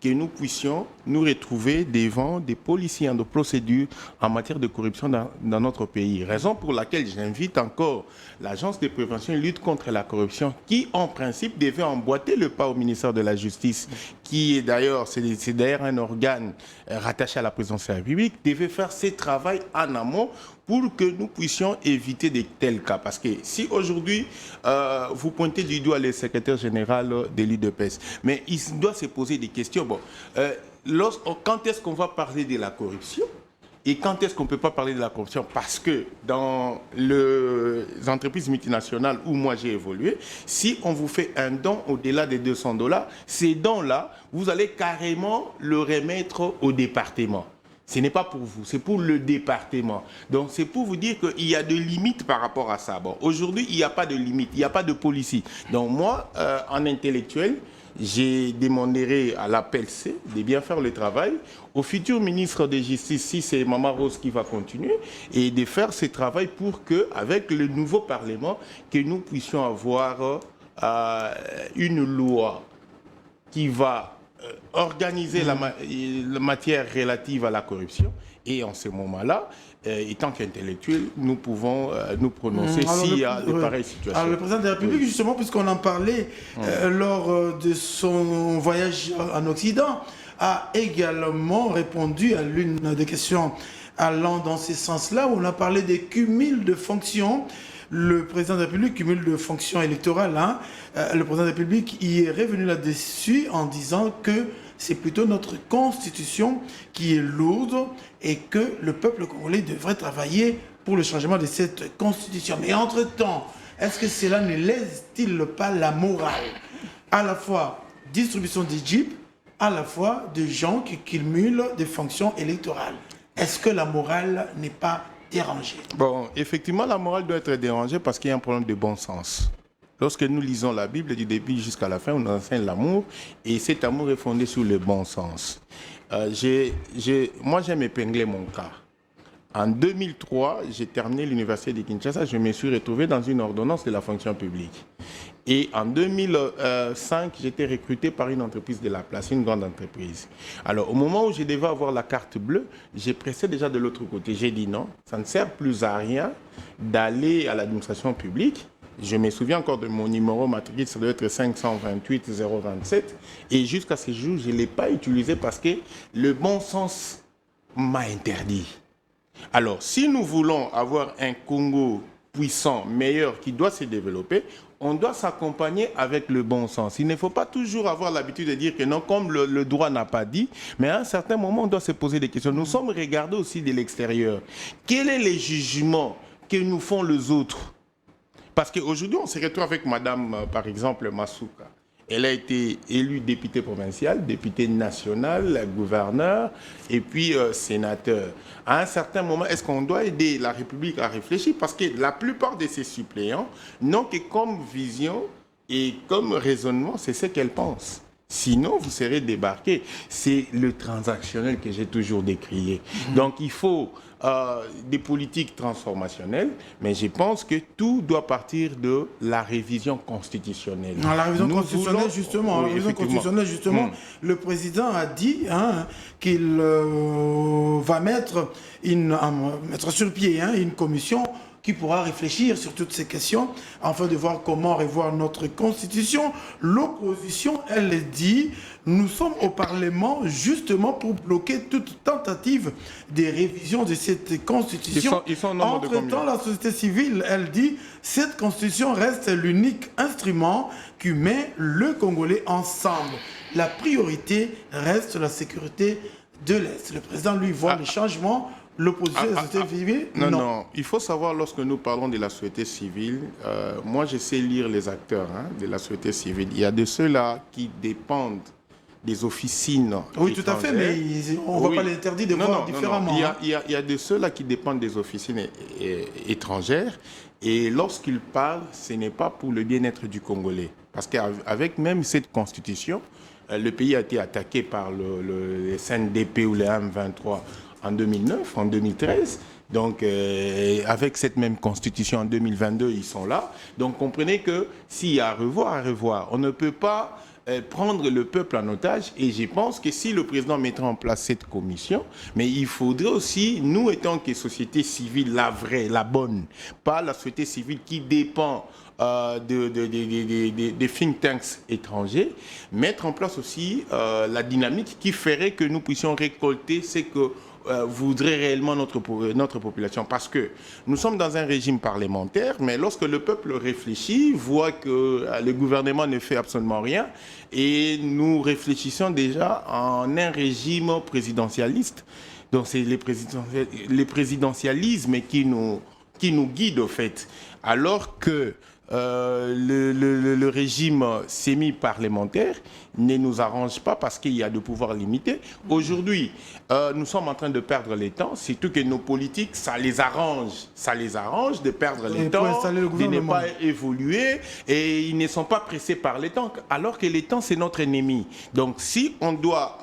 que nous puissions nous retrouver devant des policiers de procédure en matière de corruption dans notre pays. Raison pour laquelle j'invite encore l'Agence de prévention et lutte contre la corruption qui, en principe, devait emboîter le pas au ministère de la Justice, qui est d'ailleurs, c'est d'ailleurs un organe rattaché à la présidence de la République, devait faire ce travail en amont pour que nous puissions éviter de tels cas. Parce que si aujourd'hui, vous pointez du doigt le secrétaire général de l'UDPS, mais il doit se poser des questions. Bon, quand est-ce qu'on va parler de la corruption et quand est-ce qu'on ne peut pas parler de la corruption? Parce que dans les entreprises multinationales où moi j'ai évolué, si on vous fait un don au-delà des $200, ces dons-là, vous allez carrément le remettre au département. Ce n'est pas pour vous, c'est pour le département. Donc, c'est pour vous dire qu'il y a des limites par rapport à ça. Bon, aujourd'hui, il n'y a pas de limite, il n'y a pas de policy. Donc, moi, en intellectuel, j'ai demandé à l'APLC de bien faire le travail, au futur ministre de Justice, si c'est Mama Rose qui va continuer, et de faire ce travail pour qu'avec le nouveau Parlement, que nous puissions avoir une loi qui va organiser la matière relative à la corruption. Et en ce moment-là, étant qu'intellectuels, nous pouvons nous prononcer s'il y a de pareilles situations. Alors, le président de la République, justement, puisqu'on en parlait lors de son voyage en Occident, a également répondu à l'une des questions allant dans ce sens-là, où on a parlé des cumuls de fonctions. Le président de la République cumule de fonctions électorales. Le président de la République y est revenu là-dessus en disant que c'est plutôt notre constitution qui est lourde et que le peuple congolais devrait travailler pour le changement de cette constitution. Mais entre-temps, est-ce que cela ne laisse-t-il pas la morale, à la fois distribution des jeeps, à la fois de gens qui cumulent des fonctions électorales? Est-ce que la morale n'est pas dérangée? Bon, effectivement, la morale doit être dérangée parce qu'il y a un problème de bon sens. Lorsque nous lisons la Bible du début jusqu'à la fin, on enseigne l'amour et cet amour est fondé sur le bon sens. Moi, j'aime épingler mon cas. En 2003, j'ai terminé l'université de Kinshasa, je me suis retrouvé dans une ordonnance de la fonction publique. Et en 2005, j'étais recruté par une entreprise de la place, une grande entreprise. Alors, au moment où je devais avoir la carte bleue, j'ai pressé déjà de l'autre côté. J'ai dit non, ça ne sert plus à rien d'aller à l'administration publique. Je me souviens encore de mon numéro matricule, ça doit être 528 027. Et jusqu'à ce jour, je ne l'ai pas utilisé parce que le bon sens m'a interdit. Alors, si nous voulons avoir un Congo puissant, meilleur, qui doit se développer, on doit s'accompagner avec le bon sens. Il ne faut pas toujours avoir l'habitude de dire que non, comme le droit n'a pas dit, mais à un certain moment, on doit se poser des questions. Nous sommes regardés aussi de l'extérieur. Quel est le jugement que nous font les autres? Parce qu'aujourd'hui, on se retrouve avec Madame, par exemple, Masuka. Elle a été élue députée provinciale, députée nationale, gouverneur et puis sénateur. À un certain moment, est-ce qu'on doit aider la République à réfléchir? Parce que la plupart de ces suppléants n'ont que comme vision et comme raisonnement, c'est ce qu'elles pensent. Sinon, vous serez débarqué. C'est le transactionnel que j'ai toujours décrié. Donc, il faut des politiques transformationnelles, mais je pense que tout doit partir de la révision constitutionnelle. Non, la révision constitutionnelle, justement, le président a dit qu'il va mettre sur pied une commission qui pourra réfléchir sur toutes ces questions afin de voir comment revoir notre constitution. L'opposition, elle dit, nous sommes au Parlement justement pour bloquer toute tentative de révision de cette constitution. Ils sont Entre-temps, la société civile, elle dit, cette constitution reste l'unique instrument qui met le Congolais ensemble. La priorité reste la sécurité de l'Est. Le président, lui, voit les changements. L'opposition de la société civile? Non. Il faut savoir, lorsque nous parlons de la société civile, moi je sais lire les acteurs de la société civile. Il y a de ceux-là qui dépendent des officines. Oui, tout à fait, mais on ne va pas l'interdire de voir différemment. Il y a de ceux-là qui dépendent des officines étrangères. Et lorsqu'ils parlent, ce n'est pas pour le bien-être du Congolais. Parce qu'avec même cette constitution, le pays a été attaqué par le SNDP ou le M23 en 2009, en 2013. Donc, avec cette même constitution en 2022, ils sont là. Donc, comprenez que s'il y a à revoir, on ne peut pas prendre le peuple en otage. Et je pense que si le président mettra en place cette commission, mais il faudrait aussi, nous étant que société civile, la vraie, la bonne, pas la société civile qui dépend des think tanks étrangers, mettre en place aussi la dynamique qui ferait que nous puissions récolter ce que voudrait réellement notre population. Parce que nous sommes dans un régime parlementaire, mais lorsque le peuple réfléchit, voit que le gouvernement ne fait absolument rien, et nous réfléchissons déjà en un régime présidentialiste. Donc c'est les présidentialismes qui nous guident au fait. Alors que le régime semi-parlementaire ne nous arrange pas parce qu'il y a des pouvoirs limités. Aujourd'hui, nous sommes en train de perdre les temps, surtout que nos politiques, ça les arrange de perdre les temps, de ne pas évoluer, et ils ne sont pas pressés par les temps, alors que les temps, c'est notre ennemi. Donc si on doit...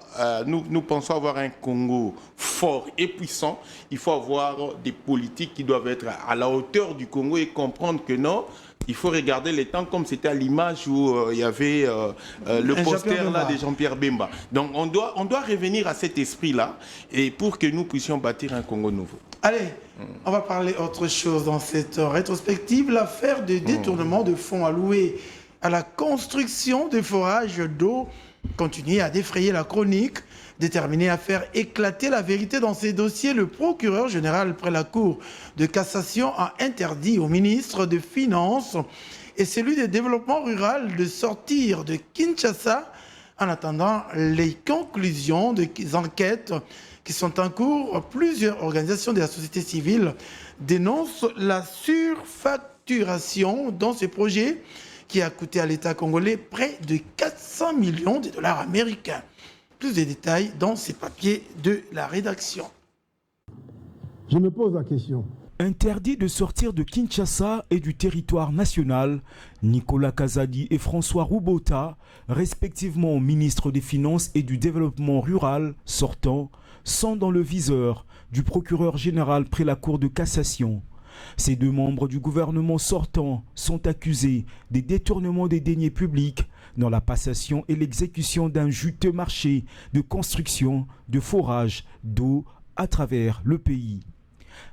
nous pensons avoir un Congo fort et puissant, il faut avoir des politiques qui doivent être à la hauteur du Congo et comprendre que non, il faut regarder les temps comme c'était à l'image où il y avait le poster là de Jean-Pierre Bemba. Donc on doit revenir à cet esprit-là et pour que nous puissions bâtir un Congo nouveau. Allez, on va parler autre chose dans cette rétrospective, l'affaire de détournement de fonds alloués à la construction de forages d'eau continue à défrayer la chronique. Déterminé à faire éclater la vérité dans ces dossiers, le procureur général près la Cour de cassation a interdit au ministre des Finances et celui du Développement rural de sortir de Kinshasa en attendant les conclusions des enquêtes qui sont en cours. Plusieurs organisations de la société civile dénoncent la surfacturation dans ces projets qui a coûté à l'État congolais près de 400 millions de dollars américains. Plus de détails dans ces papiers de la rédaction. Je me pose la question. Interdit de sortir de Kinshasa et du territoire national, Nicolas Kazadi et François Roubota, respectivement ministres des Finances et du Développement rural sortants, sont dans le viseur du procureur général près la Cour de cassation. Ces deux membres du gouvernement sortant sont accusés des détournements des deniers publics dans la passation et l'exécution d'un juteux marché de construction de forages d'eau à travers le pays.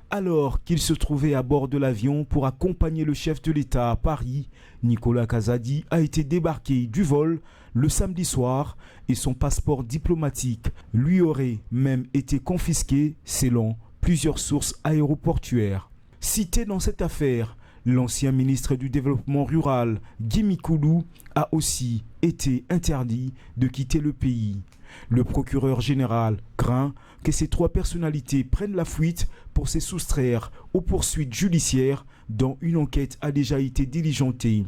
Alors qu'ils se trouvaient à bord de l'avion pour accompagner le chef de l'État à Paris, Nicolas Kazadi a été débarqué du vol le samedi soir et son passeport diplomatique lui aurait même été confisqué selon plusieurs sources aéroportuaires. Cité dans cette affaire, l'ancien ministre du Développement rural, Guy Mikoulou, a aussi été interdit de quitter le pays. Le procureur général craint que ces trois personnalités prennent la fuite pour se soustraire aux poursuites judiciaires dont une enquête a déjà été diligentée.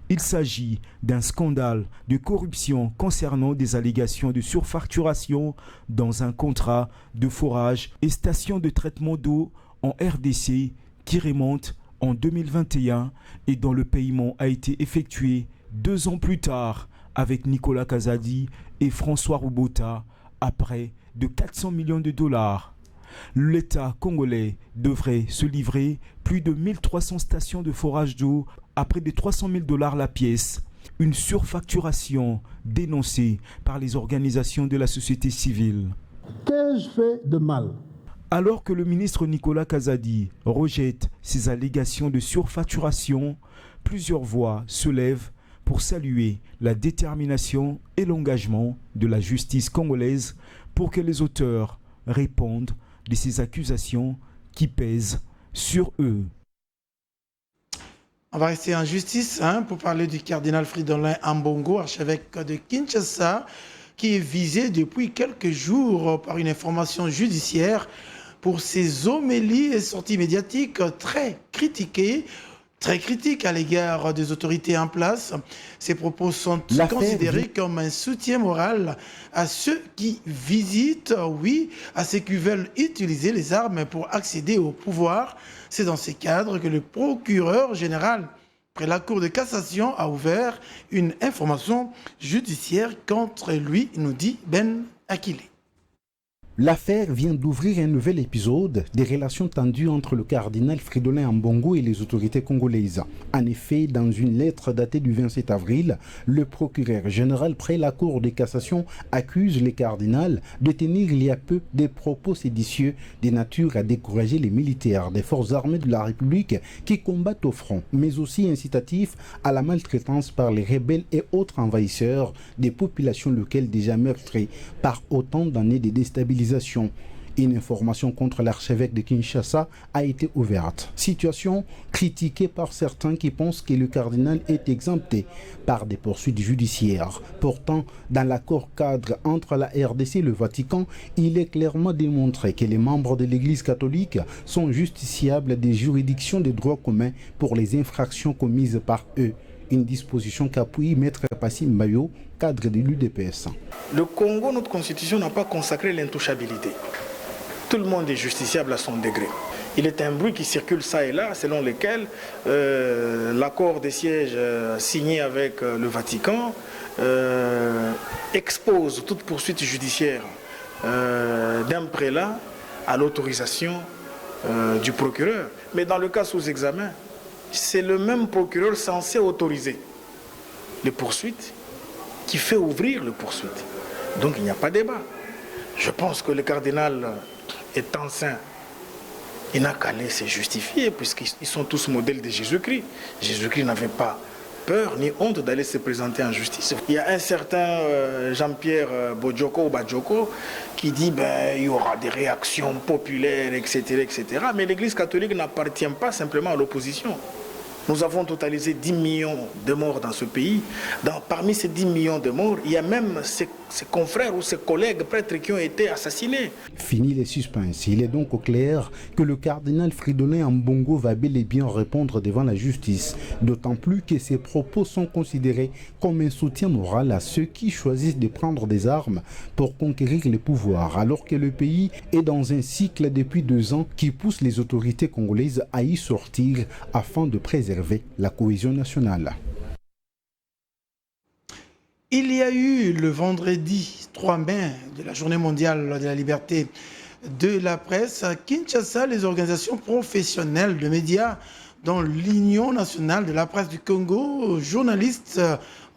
Il s'agit d'un scandale de corruption concernant des allégations de surfacturation dans un contrat de forage et station de traitement d'eau en RDC qui remonte en 2021 et dont le paiement a été effectué 2 ans plus tard avec Nicolas Kazadi et François Roubota à près de 400 millions de dollars. L'État congolais devrait se livrer plus de 1300 stations de forage d'eau à près de 300 000 dollars la pièce, une surfacturation dénoncée par les organisations de la société civile. Qu'ai-je fait de mal ? Alors que le ministre Nicolas Kazadi rejette ces allégations de surfacturation, plusieurs voix se lèvent pour saluer la détermination et l'engagement de la justice congolaise pour que les auteurs répondent de ces accusations qui pèsent sur eux. On va rester en justice pour parler du cardinal Fridolin Ambongo, archevêque de Kinshasa, qui est visé depuis quelques jours par une information judiciaire pour ses homélies et sorties médiatiques très critiques à l'égard des autorités en place. Ces propos sont considérés comme un soutien moral à ceux qui visitent, à ceux qui veulent utiliser les armes pour accéder au pouvoir. C'est dans ces cadres que le procureur général près la Cour de cassation a ouvert une information judiciaire contre lui, nous dit Ben Akile. L'affaire vient d'ouvrir un nouvel épisode des relations tendues entre le cardinal Fridolin Ambongo et les autorités congolaises. En effet, dans une lettre datée du 27 avril, le procureur général près la Cour de cassation accuse le cardinal de tenir il y a peu des propos séditieux de nature à décourager les militaires des forces armées de la République qui combattent au front, mais aussi incitatif à la maltraitance par les rebelles et autres envahisseurs des populations locales déjà meurtries par autant d'années de déstabilisation. Une information contre l'archevêque de Kinshasa a été ouverte. Situation critiquée par certains qui pensent que le cardinal est exempté par des poursuites judiciaires. Pourtant, dans l'accord cadre entre la RDC et le Vatican, il est clairement démontré que les membres de l'Église catholique sont justiciables des juridictions de droit commun pour les infractions commises par eux. Une disposition qu'appuie Maître Passim Bayo, cadre de l'UDPS. Le Congo, notre constitution n'a pas consacré l'intouchabilité. Tout le monde est justiciable à son degré. Il est un bruit qui circule ça et là, selon lequel l'accord des sièges signé avec le Vatican expose toute poursuite judiciaire d'un prélat à l'autorisation du procureur. Mais dans le cas sous examen, c'est le même procureur censé autoriser les poursuites qui fait ouvrir les poursuites. Donc il n'y a pas de débat. Je pense que le cardinal étant saint, il n'a qu'à aller se justifier puisqu'ils sont tous modèles de Jésus-Christ. Jésus-Christ n'avait pas peur ni honte d'aller se présenter en justice. Il y a un certain Jean-Pierre Badioko qui dit il y aura des réactions populaires, etc., etc. Mais l'Église catholique n'appartient pas simplement à l'opposition. Nous avons totalisé 10 millions de morts dans ce pays. Parmi ces 10 millions de morts, il y a même ses confrères ou ses collègues prêtres qui ont été assassinés. Fini les suspens. Il est donc au clair que le cardinal Fridolin Ambongo va bel et bien répondre devant la justice. D'autant plus que ses propos sont considérés comme un soutien moral à ceux qui choisissent de prendre des armes pour conquérir le pouvoir, alors que le pays est dans un cycle depuis 2 ans qui pousse les autorités congolaises à y sortir afin de préserver la cohésion nationale. Il y a eu le vendredi 3 mai de la Journée mondiale de la liberté de la presse à Kinshasa. Les organisations professionnelles de médias, dont l'Union nationale de la presse du Congo, journalistes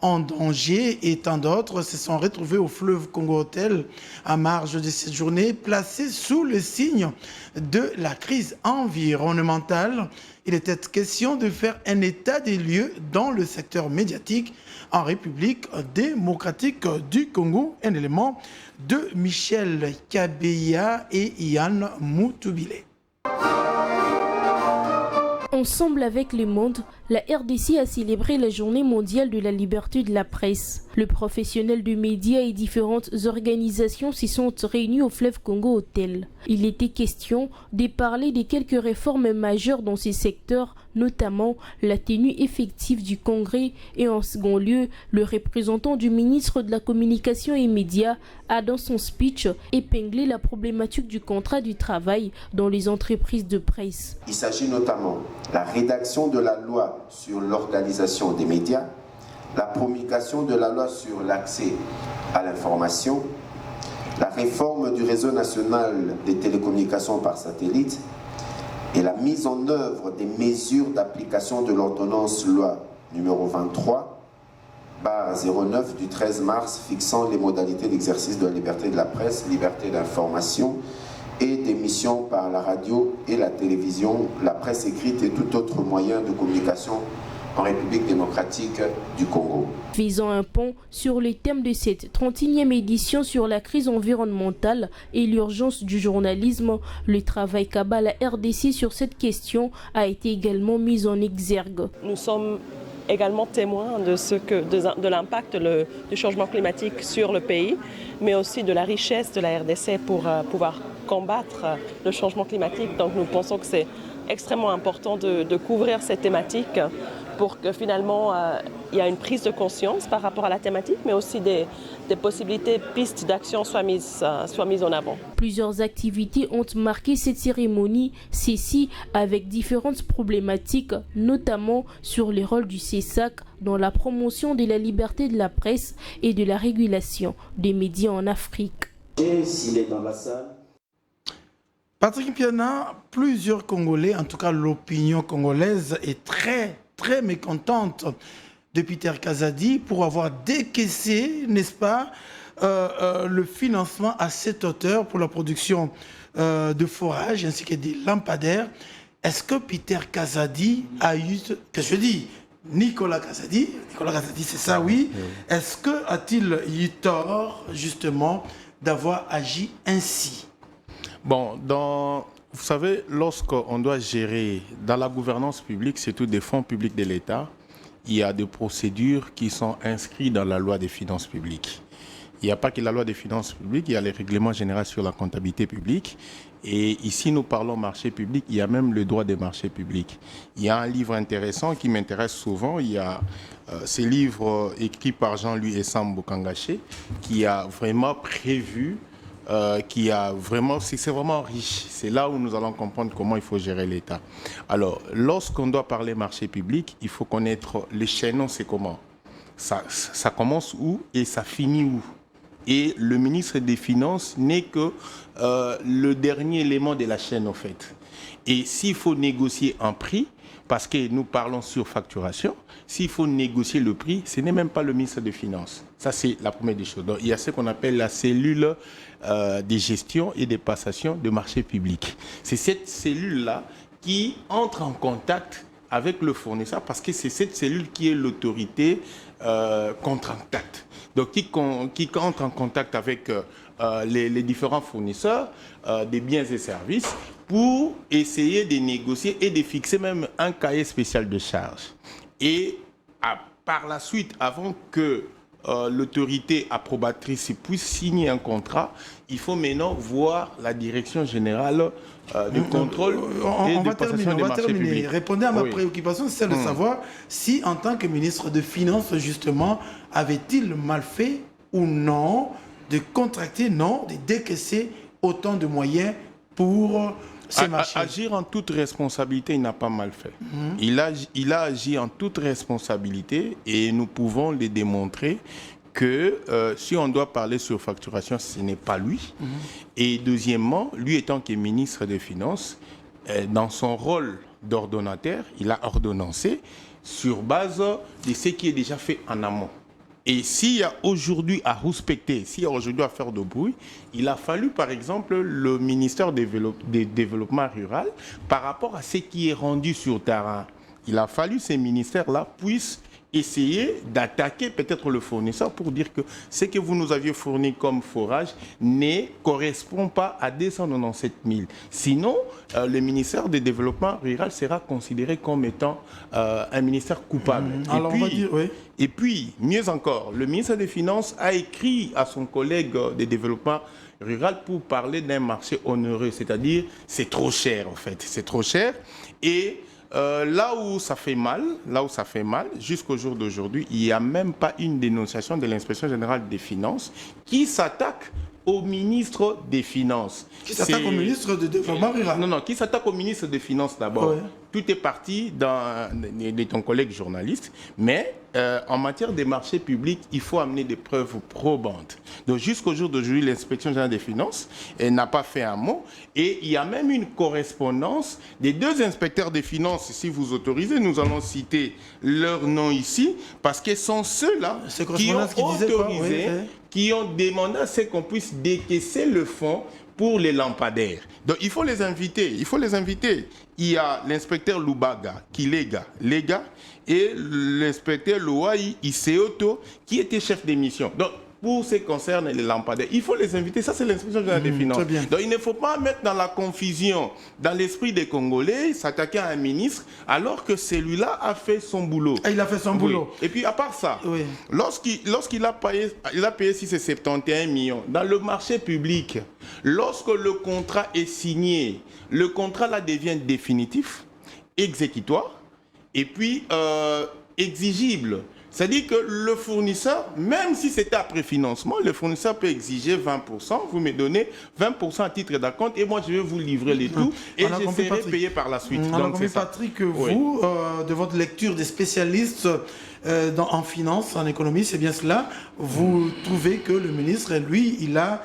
en danger et tant d'autres, se sont retrouvés au fleuve Congo Hotel à marge de cette journée, placés sous le signe de la crise environnementale. Il était question de faire un état des lieux dans le secteur médiatique en République démocratique du Congo, un élément de Michel Kabeya et Yann Moutoubilé. Ensemble avec le monde, la RDC a célébré la Journée mondiale de la liberté de la presse. Le professionnel de médias et différentes organisations s'y sont réunis au fleuve Congo Hotel. Il était question de parler de quelques réformes majeures dans ces secteurs, notamment la tenue effective du congrès et en second lieu, le représentant du ministre de la Communication et Médias a dans son speech épinglé la problématique du contrat du travail dans les entreprises de presse. Il s'agit notamment de la rédaction de la loi sur l'organisation des médias, la promulgation de la loi sur l'accès à l'information, la réforme du réseau national des télécommunications par satellite et la mise en œuvre des mesures d'application de l'ordonnance loi numéro 23/09 du 13 mars fixant les modalités d'exercice de la liberté de la presse, liberté d'information et d'émission par la radio et la télévision, la presse écrite et tout autre moyen de communication en République démocratique du Congo. Faisant un pont sur les thèmes de cette 31e édition sur la crise environnementale et l'urgence du journalisme, le travail qu'a la RDC sur cette question a été également mis en exergue. Nous sommes également témoins de l'impact du changement climatique sur le pays, mais aussi de la richesse de la RDC pour pouvoir combattre le changement climatique. Donc nous pensons que c'est extrêmement important de couvrir cette thématique pour que finalement il y ait une prise de conscience par rapport à la thématique, mais aussi des possibilités, pistes d'action soient mises en avant. Plusieurs activités ont marqué cette cérémonie, ceci avec différentes problématiques, notamment sur le rôle du CESAC dans la promotion de la liberté de la presse et de la régulation des médias en Afrique. S'il est dans la salle. Patrick Piana, plusieurs Congolais, en tout cas l'opinion congolaise, est très, très mécontente de Peter Kazadi pour avoir décaissé, n'est-ce pas, le financement à cette hauteur pour la production de forages ainsi que des lampadaires. Est-ce que Peter Kazadi a eu, que je dis, Nicolas Kazadi, c'est ça, oui. Est-ce que a-t-il eu tort, justement, d'avoir agi ainsi? Bon, vous savez, lorsqu'on doit gérer dans la gouvernance publique, surtout des fonds publics de l'État, il y a des procédures qui sont inscrites dans la loi des finances publiques. Il n'y a pas que la loi des finances publiques, il y a les règlements généraux sur la comptabilité publique. Et ici, nous parlons marché public, il y a même le droit des marchés publics. Il y a un livre intéressant qui m'intéresse souvent. Il y a ce livre écrit par Jean-Louis Essambo Kangaché qui a vraiment prévu, c'est vraiment riche. C'est là où nous allons comprendre comment il faut gérer l'État. Alors, lorsqu'on doit parler marché public, il faut connaître les chaînons, c'est comment. Ça commence où et ça finit où. Et le ministre des Finances n'est que le dernier élément de la chaîne, en fait. Et s'il faut négocier un prix, parce que nous parlons sur facturation, s'il faut négocier le prix, ce n'est même pas le ministre des Finances. Ça, c'est la première des choses. Donc, il y a ce qu'on appelle la cellule des gestions et des passations de marché public. C'est cette cellule-là qui entre en contact avec le fournisseur parce que c'est cette cellule qui est l'autorité contractante. Donc, qui entre en contact avec les différents fournisseurs des biens et services pour essayer de négocier et de fixer même un cahier spécial de charges. Et par la suite, avant que l'autorité approbatrice puisse signer un contrat, il faut maintenant voir la direction générale du contrôle et de passation des marchés publics. Répondez à ma préoccupation, c'est de savoir si, en tant que ministre de Finances, justement, avait-il mal fait ou non de contracter, non, de décaisser autant de moyens pour ces marchés. Agir en toute responsabilité, il n'a pas mal fait. Il a agi en toute responsabilité et nous pouvons le démontrer que si on doit parler sur facturation, ce n'est pas lui. Et deuxièmement, lui étant que ministre des Finances, dans son rôle d'ordonnateur, il a ordonnancé sur base de ce qui est déjà fait en amont. Et s'il y a aujourd'hui à respecter, s'il y a aujourd'hui à faire de bruit, il a fallu par exemple le ministère du Développement rural par rapport à ce qui est rendu sur terrain. Il a fallu que ces ministères-là puissent essayer d'attaquer peut-être le fournisseur pour dire que ce que vous nous aviez fourni comme forage ne correspond pas à 297 000. Sinon, le ministère du Développement rural sera considéré comme étant un ministère coupable. Alors on va dire, oui. Et puis, mieux encore, le ministre des Finances a écrit à son collègue de développement rural pour parler d'un marché onéreux, c'est-à-dire c'est trop cher en fait, c'est trop cher. Et là où ça fait mal, jusqu'au jour d'aujourd'hui, il n'y a même pas une dénonciation de l'Inspection générale des Finances qui s'attaque au ministre des Finances. Qui s'attaque au ministre de Développement rural. Non, qui s'attaque au ministre des Finances d'abord. Ouais. Tout est parti de ton collègue journaliste, mais en matière des marchés publics, il faut amener des preuves probantes. Donc jusqu'au jour d'aujourd'hui, l'Inspection générale des Finances n'a pas fait un mot, et il y a même une correspondance des deux inspecteurs des finances, si vous autorisez, nous allons citer leur nom ici, parce que ce sont ceux-là qui ont autorisé, qui ont demandé à ce qu'on puisse décaisser le fonds pour les lampadaires. Donc il faut les inviter, Il y a l'inspecteur Lubaga, Kilega, et l'inspecteur Louaï Iseoto, qui était chef d'émission. Donc pour ce qui concerne les lampadaires, il faut les inviter. Ça, c'est l'inspection générale des finances. Donc il ne faut pas mettre dans la confusion, dans l'esprit des Congolais, s'attaquer à un ministre, alors que celui-là a fait son boulot. Et il a fait son boulot. Et puis à part ça, lorsqu'il a payé 671 millions, dans le marché public, lorsque le contrat est signé, le contrat là devient définitif, exécutoire, et puis exigible. C'est-à-dire que le fournisseur, même si c'était après financement, le fournisseur peut exiger 20%, vous me donnez 20% à titre d'acompte et moi je vais vous livrer les tout et je serai payé par la suite. Donc c'est Patrick, vous, de votre lecture des spécialistes, en finance, en économie, c'est bien cela. Vous trouvez que le ministre, lui, il a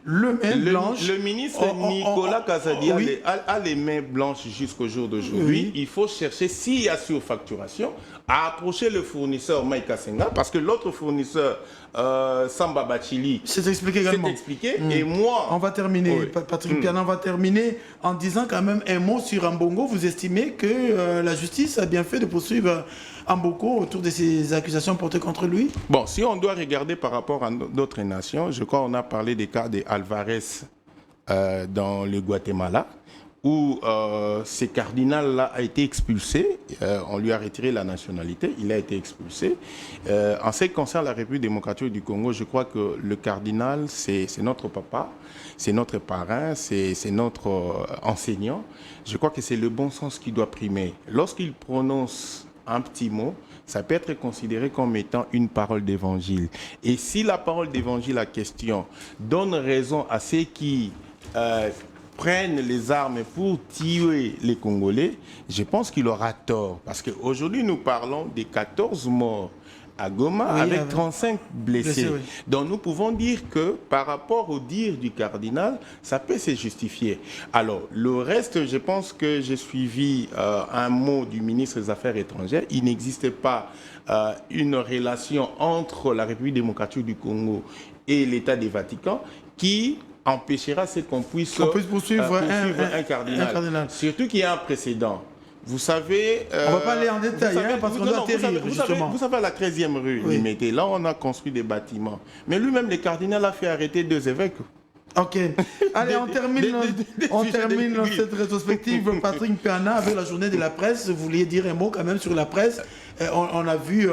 le blanche. Le ministre Nicolas Kazadi a les mains blanches jusqu'au jour d'aujourd'hui. Oui. Il faut chercher, s'il y a surfacturation, à approcher le fournisseur Maïka Senga, parce que l'autre fournisseur, Samba Bachili, c'est expliqué également. C'est expliqué. Et moi... On va terminer, Patrick Piana, on va terminer en disant quand même un mot sur Ambongo. Vous estimez que la justice a bien fait de poursuivre Ambongo autour de ces accusations portées contre lui? Bon, si on doit regarder par rapport à d'autres nations, je crois qu'on a parlé des cas de Alvarez dans le Guatemala, où ce cardinal-là a été expulsé, on lui a retiré la nationalité, il a été expulsé. En ce qui concerne la République démocratique du Congo, je crois que le cardinal, c'est notre papa, c'est notre parrain, c'est notre enseignant. Je crois que c'est le bon sens qui doit primer. Lorsqu'il prononce un petit mot, ça peut être considéré comme étant une parole d'évangile. Et si la parole d'évangile à question donne raison à ceux qui prennent les armes pour tuer les Congolais, je pense qu'il aura tort. Parce qu'aujourd'hui, nous parlons des 14 morts à Goma, avec 35 blessés. Oui. Donc nous pouvons dire que par rapport au dire du cardinal, ça peut se justifier. Alors le reste, je pense que j'ai suivi un mot du ministre des Affaires étrangères. Il n'existe pas une relation entre la République démocratique du Congo et l'État du Vatican qui empêchera qu'on puisse poursuivre un cardinal. Surtout qu'il y a un précédent. Vous savez... on ne va pas aller en détail, parce qu'on doit atterrir, justement. Vous savez, à la 13e rue, Limité, là, on a construit des bâtiments. Mais lui-même, le cardinal a fait arrêter 2 évêques. Ok. Allez, on termine cette rétrospective. Patrick Piana, avec la journée de la presse, vous vouliez dire un mot quand même sur la presse. On a vu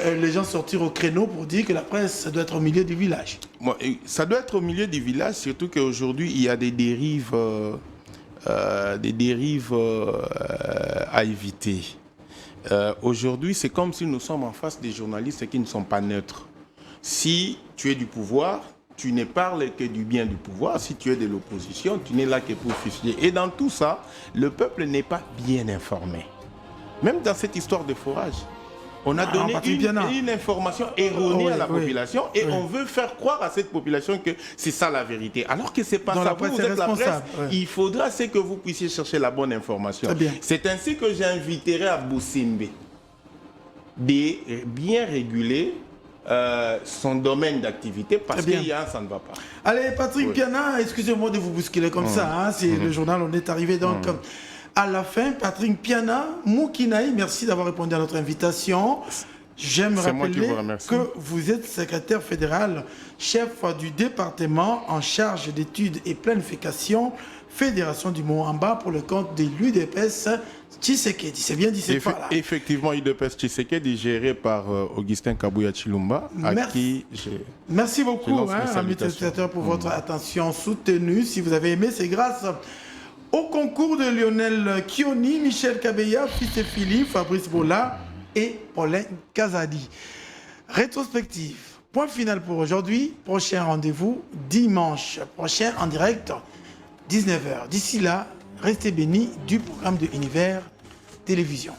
les gens sortir au créneau pour dire que la presse doit être au milieu du village. Bon, ça doit être au milieu du village, surtout qu'aujourd'hui, il y a des dérives... à éviter. Aujourd'hui, c'est comme si nous sommes en face des journalistes qui ne sont pas neutres. Si tu es du pouvoir, tu ne parles que du bien du pouvoir. Si tu es de l'opposition, tu n'es là que pour fustiger. Et dans tout ça, le peuple n'est pas bien informé. Même dans cette histoire de forage, on a donné une information erronée à la population et on veut faire croire à cette population que c'est ça la vérité. Alors que c'est pas ça. Vous êtes la presse, il faudra que vous puissiez chercher la bonne information. C'est ainsi que j'inviterai à Boussimbe de bien réguler son domaine d'activité parce qu'il y a ça ne va pas. Allez, Patrick Piana, excusez-moi de vous bousculer comme ça. C'est le journal, on est arrivé donc... À la fin, Patrick Piana, Moukinaï, merci d'avoir répondu à notre invitation. J'aime rappeler que vous êtes secrétaire fédéral, chef du département en charge d'études et planification, Fédération du Mont-en-Bas pour le compte de l'UDPS Tshisekedi. C'est bien dit, c'est pas là. Effectivement, l'UDPS Tshisekedi géré par Augustin Kabouya Chilumba, à qui j'ai... Merci beaucoup, amis téléspectateurs, pour votre attention soutenue. Si vous avez aimé, c'est grâce... au concours de Lionel Kioni, Michel Kabeya, fils de Philippe, Fabrice Bola et Paulin Kazadi. Rétrospective. Point final pour aujourd'hui. Prochain rendez-vous dimanche prochain en direct, 19h. D'ici là, restez bénis du programme de Univers Télévision.